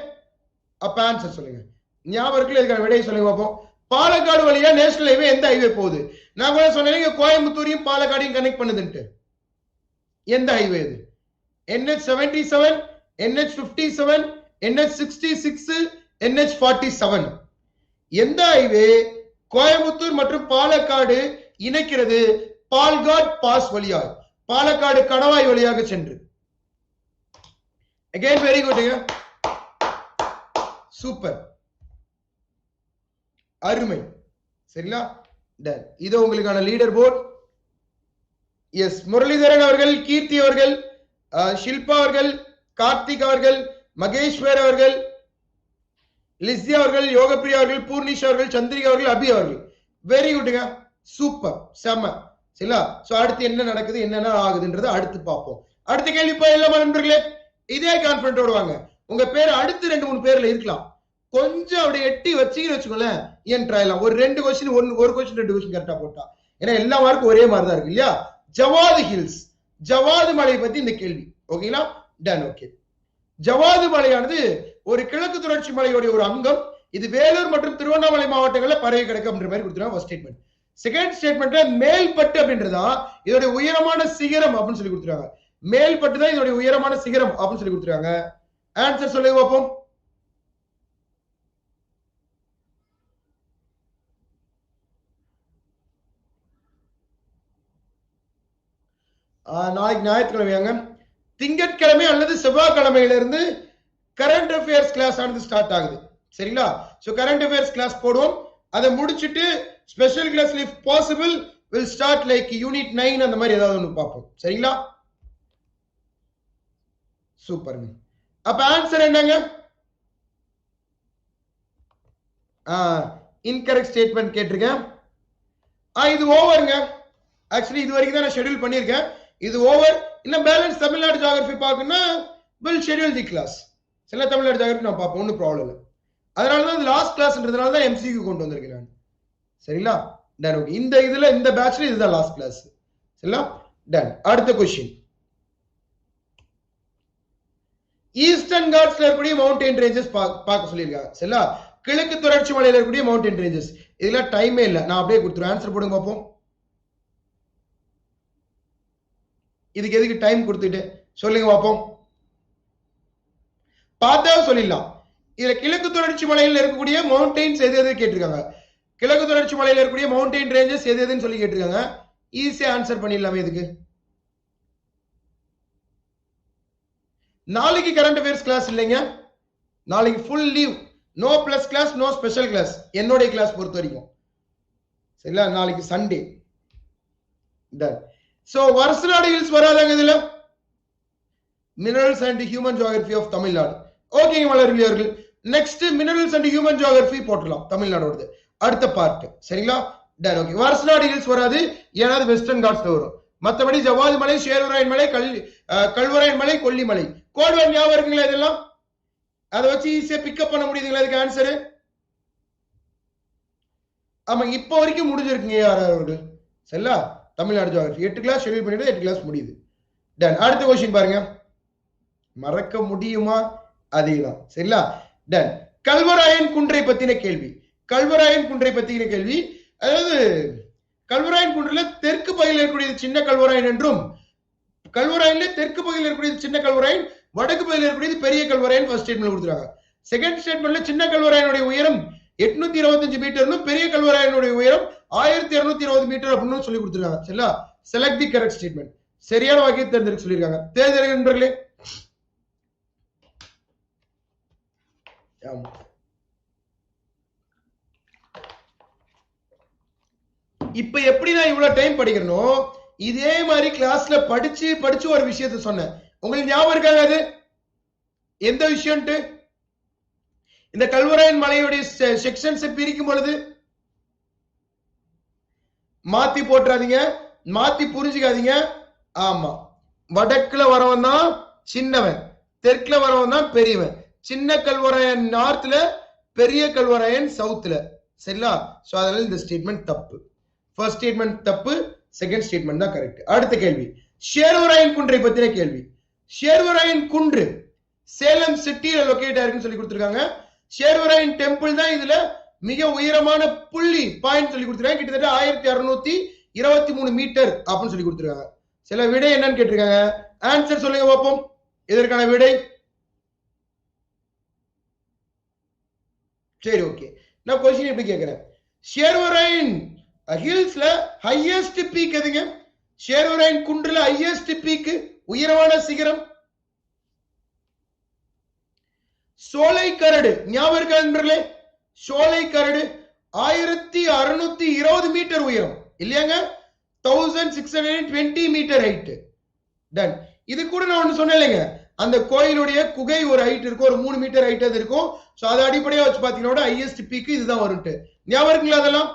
அப்ப ஆன்சர் சொல்லுங்க. ஞாபகம் இருக்குல்ல? இதுக்கான விடையை சொல்லுங்க பாப்போம். பாலக்காடு வழியா நேஷனல் ஹைவே எந்த ஹைவே போகுது? நான் கூட சொன்னேன் கோயம்புத்தூரையும் பாலக்காடையும் கனெக்ட் பண்ணுதுன்ட்டு. எந்த ஹைவே இது? NH77, NH57, NH66, NH47. எந்த ஹைவே கோயம்புத்தூர் மற்றும் பாலக்காடு இணைக்கிறது? பால்காட் பாஸ் வழியாக, பாலக்காடு கணவாய் வழியாக சென்று. அகைன் வெரி குட், சூப்பர், அருமை. சரிங்களா? டன். இது உங்களுக்கான லீடர் போர்ட். எஸ், முரளிதரன் அவர்கள், கீர்த்தி அவர்கள், ஷில்பா அவர்கள், கார்த்திக் அவர்கள், மகேஸ்வர் அவர்கள், லிஸ்யா அவர்கள், யோகப்பிரியா அவர்கள், பூர்ணிஷ் அவர்கள், சந்திரிகா அவர்கள், அபி அவர்கள். வெரி குட்ங்க, சூப்பர், செம்ம. சரிங்களா? சோ அடுத்து என்ன நடக்குது, என்னென்ன ஆகுதுன்றதை அடுத்து பார்ப்போம். அடுத்த கேள்வி போயிடலாமா நண்பர்களே? இதே கான்பிடன்ட் வாங்க. உங்க பேர் அடுத்து 2-3 பேர்ல இருக்கலாம், கொஞ்சம் அப்படியே எட்டி வச்சுக்கோங்களேன், ஏன் ட்ரைலாம் ஒரு 2 क्वेश्चन, ஒரு क्वेश्चन 2 क्वेश्चन கரெக்டா போட்டா, ஏன்னா எல்லா மார்க்கும் ஒரே மாதிரி தான் இருக்கு இல்லையா? ஜவாது ஹில்ஸ், ஜவாது மலை பத்தி இந்த கேள்வி. ஓகேங்களா? டன். ஓகே, ஜவாது மலையானது ஒரு கிழக்கு தொடர்ச்சி மலையோட ஒரு அங்கம். இது வேலூர் மற்றும் திருவண்ணாமலை மாவட்டங்கள்ல பரவி கிடக்கு அப்படின்ற மாதிரி கொடுத்துருக்காங்க ஃபர்ஸ்ட் ஸ்டேட்மெண்ட். செகண்ட் ஸ்டேட்மெண்ட்ல மேல்பட்டு அப்படின்றதா இதோட உயரமான சிகரம் அப்படின்னு சொல்லி கொடுத்துருக்காங்க. மேல்பட்டு தான் இதோட உயரமான சிகரம் அப்படின்னு சொல்லி கொடுத்துருக்காங்க. ஆன்சர் சொல்லுங்க பார்ப்போம். நாளைக்கு ஞாயிற்றுக்கிழமையாங்க, திங்கட்கிழமை அல்லது செவ்வாய்க்கிழமையில இருந்து கரண்ட் அஃபேர்ஸ் கிளாஸ் ஆனது ஸ்டார்ட் ஆகுது. சரிங்களா? சோ கரண்ட் அஃபேர்ஸ் கிளாஸ் போடுவோம். அதை முடிச்சிட்டு special class if possible will start like unit 9 அந்த மாதிரி ஏதாவது ஒன்று பார்ப்போம். சரிங்களா? சூப்பர். அப்ப ஆன்சர் என்னங்க? இன்கரெக்ட் ஸ்டேட்மெண்ட் கேட்டிருக்கேன். இது ஓவருங்க. ஆக்சுவலி இது வரைக்கும் தான் நான் ஷெட்யூல் பண்ணியிருக்கேன், இது ஓவர். இன்னும் பேலன்ஸ் தமிழ்நாடு ஜியோகிராஃபி பார்க்கணும்னா வில் ஷெட்யூல் தி கிளாஸ். சில தமிழ்நாடு ஜியோகிராஃபி நான் பார்ப்போம், ஒன்றும் ப்ராப்ளம் இல்லை. அதனால தான் இது லாஸ்ட் கிளாஸ்ன்றதுனால தான் MCQ கொண்டு வந்திருக்கேன் நான். சரிங்களா? டன். ஓகே, இந்த இதுல இந்த பேட்ச்ல இதுதான் லாஸ்ட் கிளாஸ். சரிங்களா? டன். அடுத்த क्वेश्चन, ஈஸ்டர்ன் காட்ஸ்ல இருக்கக்கூடிய மவுண்டன் ரேஞ்சஸ் பார்க்க சொல்லியிருக்காங்க. சரிங்களா? கிழக்கு தொடர்ச்சி மலையில இருக்கக்கூடிய மவுண்டன் ரேஞ்சஸ். இதுல டைமே இல்லை, நான் அப்படியே கொடுத்துருவேன். ஆன்சர் போடுங்க பார்ப்போம். இதுக்கு எதுக்கு டைம் கொடுத்துட்டு சொல்லுங்க பார்ப்போம். பார்த்தா சொல்லிடலாம். இதுல கிழக்கு தொடர்ச்சி மலையில் இருக்கக்கூடிய மவுண்டெயின்ஸ் எது எது கேட்டிருக்காங்க. கிழக்கு தொடர்ச்சி மலையில் இருக்கக்கூடிய மவுண்டன் ரேஞ்சஸ் எது எதுன்னு சொல்லி கேட்டிருக்காங்க. ஈஸியா ஆன்சர் பண்ணிடலாமே. இதுக்கு நாளைக்கு கரண்ட் அஃபேர்ஸ் கிளாஸ் இல்லைங்க, நாளைக்கு full leave, no plus class, no special class, என்னுடைய கிளாஸ் பொறுத்த வரைக்கும். சரிங்களா? நாளைக்கு Sunday. Done. So Varusanadu hills வராதாங்க இதுல. Minerals and human geography of Tamil Nadu. ஓகேங்க மலர்விழி அவர்கள், next minerals and human geography போட்டுலாம் தமிழ்நாடோடது அடுத்த பார்ட். சரிங்களா? டன். ஓகே, வருஷநாடு ஹில்ஸ் வராது, ஏன்னா வெஸ்டர்ன் காட்ஸ்ல வரும். மற்றபடி ஜவாது மலை, ஷேர்வராயன் மலை, கல்வராயன் மலை, கொல்லிமலை, கோட்வான் ஞாபகம் இருக்குங்களா? இதெல்லாம் அதை வச்சு ஈஸியா பிக்கப் பண்ண முடியுதுங்களா? இதுக்கு ஆன்சரு ஆமா, இப்போ வரைக்கும் முடிஞ்சிருக்குங்க அவர்கள். சரிங்களா? தமிழ்நாடு ஜியோகிராஃபி 8 கிளாஸ் ஷெட்யூல் பண்ணிட்டு 8 கிளாஸ் முடியுது. டன். அடுத்த क्वेश्चन பாருங்க. மறக்க முடியுமா? அதேதான். சரிங்களா? டன். கல்வராயன் குன்றை பத்தின கேள்வி. கல்வராயன் குன்றை பத்தின கேள்வி. அதாவது கல்வராயன் குன்றுல தெற்கு பகுதியில் இருக்கக்கூடியது சின்ன கல்வராயன் என்றும், கல்வராயன்ல தெற்கு பகுதியில் இருக்கக்கூடியது சின்ன கல்வராயன், வடக்கு பகுதியில் இருக்கக்கூடியது பெரிய கல்வராயன் ஃபர்ஸ்ட் ஸ்டேட்மெண்ட் கொடுத்துருக்காங்க. செகண்ட் ஸ்டேட்மெண்ட்ல சின்ன கல்வராயனுடைய உயரம் 825 மீட்டர், பெரிய கல்வராயனுடைய உயரம் 1220 மீட்டர் அப்படின்னு சொல்லி கொடுத்துருக்காங்க. சரிங்களா? Select the correct statement. சரியான வாக்கியத்தை தேர்ந்தெடுக்க சொல்லியிருக்காங்க. தேர்ந்தெடுக்க நண்பர்களே. இப்ப எப்படி நான் இவ்வளவு டைம் படிக்கிறனோ இதே மாதிரி கிளாஸ்ல படிச்சு படிச்சு ஒரு விஷயத்தை சொன்னேன். உங்களுக்கு ஞாபகம் இருக்காங்க அது எந்த விஷயம்ட்டு? இந்த கல்வராயன் மலையுடைய செக்ஷன்ஸ் பிரிக்கும் பொழுது மாத்தி போட்டுறாதீங்க, மாத்தி புரிஞ்சுக்காதீங்க. ஆமா, வடக்குல வரவன் தான் சின்னவன், தெற்குல வரவன் தான் பெரியவன். சின்ன கல்வராயன் நார்த்ல, பெரிய கல்வராயன் சவுத்ல. சரிங்களா? சோ அதனால இந்த ஸ்டேட்மெண்ட் தப்பு. ஃபர்ஸ்ட் ஸ்டேட்மெண்ட் தப்பு, செகண்ட் ஸ்டேட்மெண்ட் தான் கரெக்ட். அடுத்த கேள்வி, ஷேர்வராயன் குன்றை பத்தின கேள்வி. ஷேர்வராயன் குன்று சேலம் சிட்டியில லொகேட் ஆயிருக்குன்னு சொல்லி கொடுத்திருக்காங்க. ஷேர்வராயன் டெம்பிள் தான் இதுல மிக உயரமான புள்ளி பாயிண்ட் சொல்லி கொடுத்திருக்காங்க. கிட்டத்தட்ட 1623 மீட்டர் அப்படின்னு சொல்லி கொடுத்திருக்காங்க. சில விடை என்னன்னு கேட்டிருக்காங்க. ஆன்சர் சொல்லுங்க பார்ப்போம். இதற்கான விடை சரி, ஓகே. நான் क्वेश्चन எப்படி கேக்குறேன்? ஷேர்வராயன் ஹில்ஸ்ல ஹையஸ்ட் பீக் எதுங்க? ஷேர்வராயன் குன்றுல ஹையஸ்ட் பீக், உயரமான சிகரம் சோலை கரடு. ஞாபகம் இருக்கா நண்பர்களே? சோலை கரடு 1620 மீட்டர் உயரம் இல்லையாங்க? 1620 மீட்டர் ஹைட். டன். இது கூட நான் ஒண்ணு சொன்னேன் இல்லைங்க, அந்த கோயிலுடைய குகை ஒரு ஹைட் இருக்கும், ஒரு 3 மீட்டர் ஹைட் அது இருக்கும். சோ அதை அடிப்படையா வச்சு பாத்தீங்கன்னா ஹையஸ்ட் பீக் இதுதான் வரும்ட்டு. ஞாபகம் இருக்குங்களா? அதெல்லாம்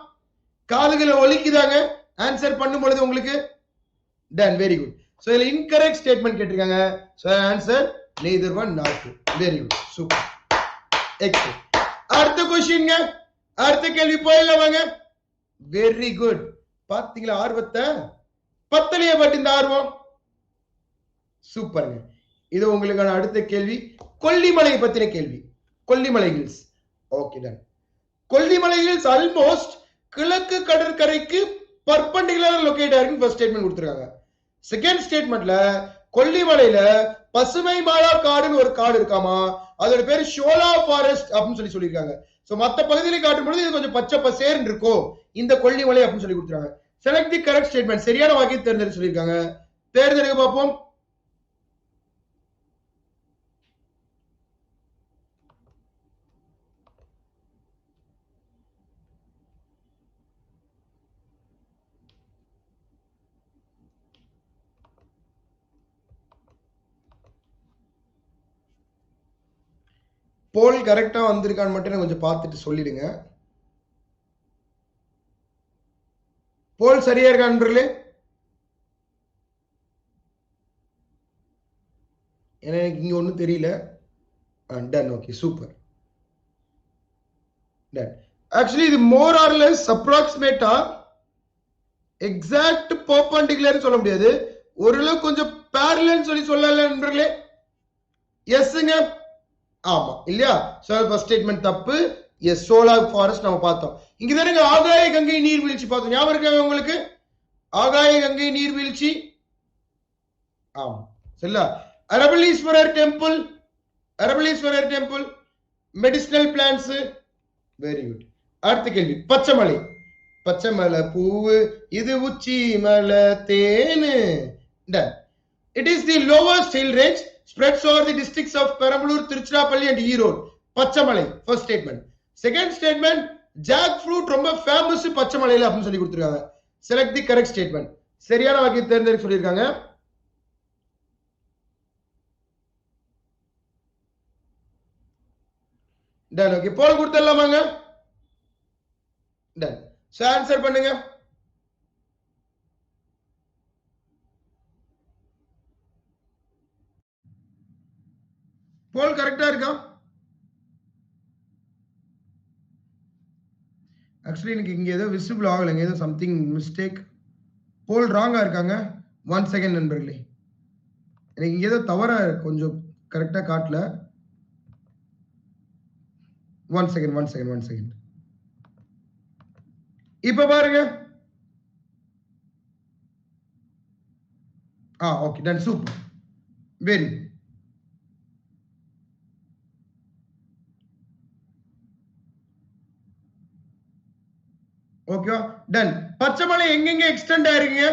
காதுகளை ஒலிக்குதாங்க ஆன்சர் பண்ணும் பொழுது உங்களுக்கு? Done, very good. சோ இதுல இன்கரெக்ட் ஸ்டேட்மெண்ட் கேட்டிருக்காங்க. So answer neither one nor two. Very good, super, excellent. அடுத்த क्वेश्चनங்க, அடுத்த கேள்வி போயிடலாம் வாங்க. Very good. பாத்தீங்களா ஆர்வத்தை? பத்தலையே பட் இந்த ஆர்வம் சூப்பருங்க. இது உங்களுக்கான அடுத்த கேள்வி, கொல்லிமலை பத்தின கேள்வி. Kollimalai hills. Okay done. Kollimalai hills almost கிழக்கு கடற்கரைக்கு பர்பெண்டிகுலர் லொகேட் ஆயிருக்கு ஃபர்ஸ்ட் ஸ்டேட்மெண்ட் கொடுத்திருக்காங்க. செகண்ட் ஸ்டேட்மெண்ட்ல கொல்லிமலையில பசுமை மாலா காடுன்னு ஒரு காடு இருக்காமா, அதோட பேரு ஷோலா ஃபாரஸ்ட் அப்படின்னு சொல்லி சொல்லியிருக்காங்க. சோ மத்த பகுதியில காட்டும் பொழுது இது கொஞ்சம் பச்சை பசேர்னு இருக்கும் இந்த கொல்லிமலை அப்படின்னு சொல்லி கொடுத்துருக்காங்க. Select the correct statement. சரியான வாக்கியத்தை தேர்ந்தெடுக்க சொல்லியிருக்காங்க. தேர்ந்தெடுக்க பார்ப்போம். போல் கரெக்டா வந்திருக்கான்னு மட்டும் கொஞ்சம் பார்த்துட்டு சொல்லிடுங்க. போல் சரியா இருக்கா நண்பர்களே? எனக்கு இங்க ஒண்ணும் தெரியல. Done, okay, super. Done. Actually இது மோர் ஆர் லெஸ் அப்ராக்சிமேட்டா எக்ஸாக்ட் பெர்பெண்டிகுலர் சொல்ல முடியாது. ஓரளவு கொஞ்சம் பேரலல் சொல்லல நண்பர்களே. எஸ்ங்க, ஆமா இல்லையா? சோ ஃபர்ஸ்ட் ஸ்டேட்மெண்ட் தப்பு. எஸ், சோலா ஃபாரஸ்ட் நம்ம பார்த்தோம். இங்க தானே ஆகாய கங்கை நீர்வீழ்ச்சி பார்த்தோம். ஞாபகம் இருக்கா உங்களுக்கு? ஆகாய கங்கை நீர்வீழ்ச்சி. ஆமா சரிங்களா? Arapaleeswarar temple, Arapaleeswarar temple, medicinal plants. Very good. அடுத்த கேள்வி, பச்சைமலை. பச்சைமலை பூவு இது உச்சி மலை தேனு. It is the lowest hill range spreads over the districts of Perambalur, Tiruchirappalli and Erode. Pachaimalai first statement. Second statement, jack fruit ரொம்ப ஃபேமஸ் பச்சைமலையில அப்படின்னு சொல்லி கொடுத்திருக்காங்க. Select the correct statement. சரியான வாக்கியத்தை தேர்ந்தெடுக்க சொல்லியிருக்காங்க. Done, okay. போல் கொடுத்துடலாமாங்க? டன். சோ ஆன்சர் பண்ணுங்க. போல் கரெக்டா இருக்கா? ஆக்சுவலி எனக்கு இங்க ஏதோ விசிபிள் ஆகலைங்க, ஏதோ சம்திங் மிஸ்டேக். போல் ராங்கா இருக்காங்க. 1 செகண்ட் நண்பர்களே, எனக்கு இங்க ஏதோ தவறா கொஞ்சம் கரெக்டா காட்டல. One second. இப்ப பாருங்க. Okay done, super, very. Okay done. Pachaimalai எங்கெங்க எக்ஸ்டெண்ட் ஆயிருக்குங்க?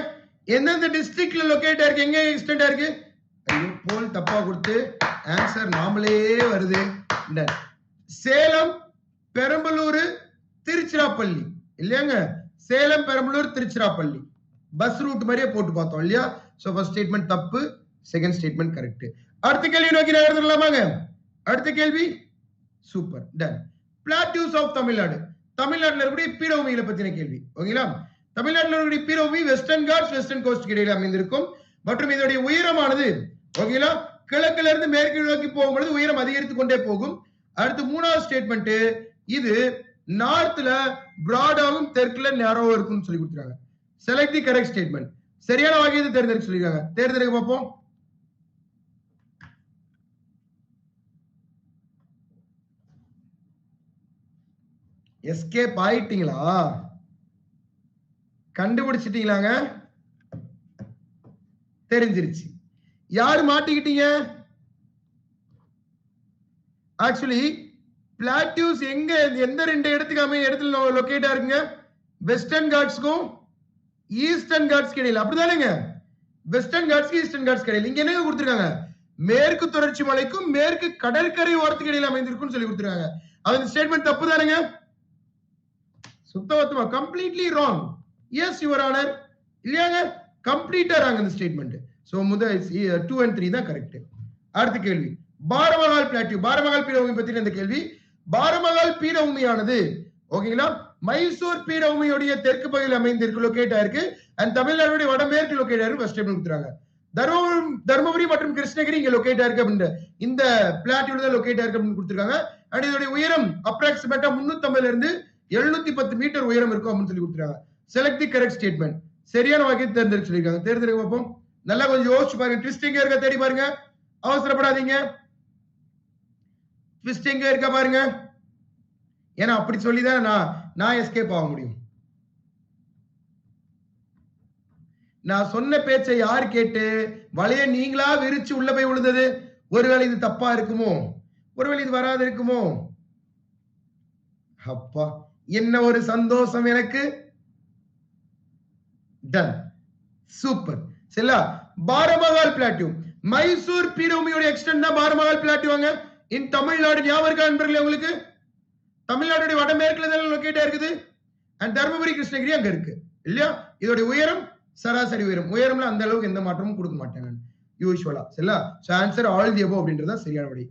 எந்தெந்த டிஸ்ட்ரிக்ட்ல லொகேட் ஆயிருக்கு? எங்க எக்ஸ்டெண்ட் ஆயிருக்கு? ஐயோ போல் தப்பா கொடுத்து ஆன்சர் நாமளே வருது. டன். சேலம், பெரம்பலூர், திருச்சிராப்பள்ளி இல்லையாங்க? சேலம், பெரம்பலூர், திருச்சிராப்பள்ளி பஸ் ரூட் மாதிரியே போட்டு பார்த்தோம் இல்லையா? சோ ஃபர்ஸ்ட் ஸ்டேட்மெண்ட் தப்பு, செகண்ட் ஸ்டேட்மெண்ட் கரெக்ட். அடுத்த கேள்வி நோக்கி நகர்ந்துடலாமாங்க? அடுத்த கேள்வி super done. Plateaus of Tamil Nadu. தமிழ்நாட்டில் இருக்கக்கூடிய பீடபூமிகளை பத்தின கேள்வி. ஓகேங்களா? தமிழ்நாட்டில் இருக்கக்கூடிய பீடபூமி வெஸ்டர்ன் காட்ஸ், வெஸ்டர்ன் கோஸ்ட் இடையில அமைந்திருக்கும் மற்றும் இதோடைய உயரமானது ஓகேங்களா கிழக்குல இருந்து மேற்கு நோக்கி போகும்பொழுது உயரம் அதிகரித்துக் கொண்டே போகும். அடுத்து மூணாவது ஸ்டேட்மெண்ட், இது நார்த்ல பிராடாவும் தெற்குல நேரோவா இருக்கும்னு சொல்லி கொடுத்துருக்காங்க. Select the correct statement. சரியான வகையை தேர்ந்தெடுக்க சொல்லிருக்காங்க. தேர்ந்தெடுக்க பார்ப்போம். எஸ்கேப் ஆயிட்டீங்களா? கண்டுபிடிச்சிட்டீங்களாங்க? தெரிஞ்சிருச்சு. யாரு மாட்டிக்கிட்டீங்க? ஆக்சுவலி பிளாட்டியூஸ் எங்க எந்த ரெண்டு இடத்துல லொகேட் ஆயிருக்குங்க? வெஸ்டர்ன் காட்ஸ்க்கும் ஈஸ்டர்ன் காட்ஸ் இடையில. அப்படிதானேங்க? வெஸ்டர்ன் காட்ஸ் ஈஸ்டர்ன் காட்ஸ் இடையில. இங்க என்ன கொடுத்திருக்காங்க? மேற்கு தொடர்ச்சி மலைக்கும் மேற்கு கடற்கரை ஓரத்துக்கு இடையில அமைந்திருக்கும்னு சொல்லி கொடுத்திருக்காங்க. அந்த ஸ்டேட்மெண்ட் தப்பு தானேங்க? சுத்தமா completely wrong. Yes your honour. இல்லையாங்க? கம்ப்ளீட்டா ராங் அந்த ஸ்டேட்மெண்ட். சோ முதல் 2 and 3 தான் கரெக்ட். அடுத்த கேள்வி, பாரமகால் பிளாட்டியூ. பாரமகால் பீடபூமி பத்தின இந்த கேள்வி. பாரமகால் பீடபூமியானது ஓகேங்களா மைசூர் பீடபூமியுடைய தெற்கு பகுதியில் அமைந்திருக்கு, லொகேட் ஆயிருக்கு. அண்ட் தமிழ்நாடுடைய வடமேற்கு லொகேட் ஆயிருக்கு. ஃபர்ஸ்ட் ஸ்டேட்மெண்ட் கொடுத்துறாங்க. தர்மபுரி மற்றும் கிருஷ்ணகிரி இங்க லொகேட் ஆயிருக்கு அப்படின்ற இந்த பிளாட்டியூல தான் லொகேட் ஆயிருக்கு அப்படின்னு கொடுத்திருக்காங்க. அண்ட் இதோட உயரம் அப்ராக்சிமேட்டா 350 இருந்து 710 மீட்டர் உயரம் இருக்கும் அப்படின்னு சொல்லி கொடுத்துருக்காங்க. Select the correct statement. சரியான வகையை தேர்ந்தெடுக்க சொல்லிருக்காங்க. தேர்ந்தெடுக்க பார்ப்போம். நல்லா கொஞ்சம் யோசிச்சு பாருங்க. ட்விஸ்ட் எங்க இருக்க தேடி பாருங்க. அவசரப்படாதீங்க. ட்விஸ்ட் எங்க இருக்க பாருங்க. ஏன்னா அப்படி சொல்லிதான் நான் எஸ்கேப் ஆக முடியும். நான் சொன்ன பேச்சை யார் கேட்டு வலைய நீங்களா விரிச்சு உள்ள போய் விழுந்தது? ஒருவேளை இது தப்பா இருக்குமோ? ஒருவேளை இது வராது இருக்குமோ? அப்பா என்ன ஒரு சந்தோஷம் எனக்கு. Done, super. சரிங்களா? பாரமகால் பிளாட்டியூ மைசூர் பீடபூமியோட எக்ஸ்டெண்ட் தான் பாரமகால் பிளாட்டியூவாங்க. இன் தமிழ்நாடு ஞாபகம் இருக்கா நண்பர்களே உங்களுக்கு? தமிழ்நாடுடைய வடமேற்குல தான் லொகேட் இருக்குது. அண்ட் தர்மபுரி கிருஷ்ணகிரி அங்க இருக்கு இல்லையா? இதோட உயரம் சராசரி உயரம்ல அந்த அளவுக்கு எந்த மாற்றமும் கொடுக்க மாட்டாங்க யூசுவலா. சரிங்களா? So answer all the above அப்படின்றது சரியான விடை.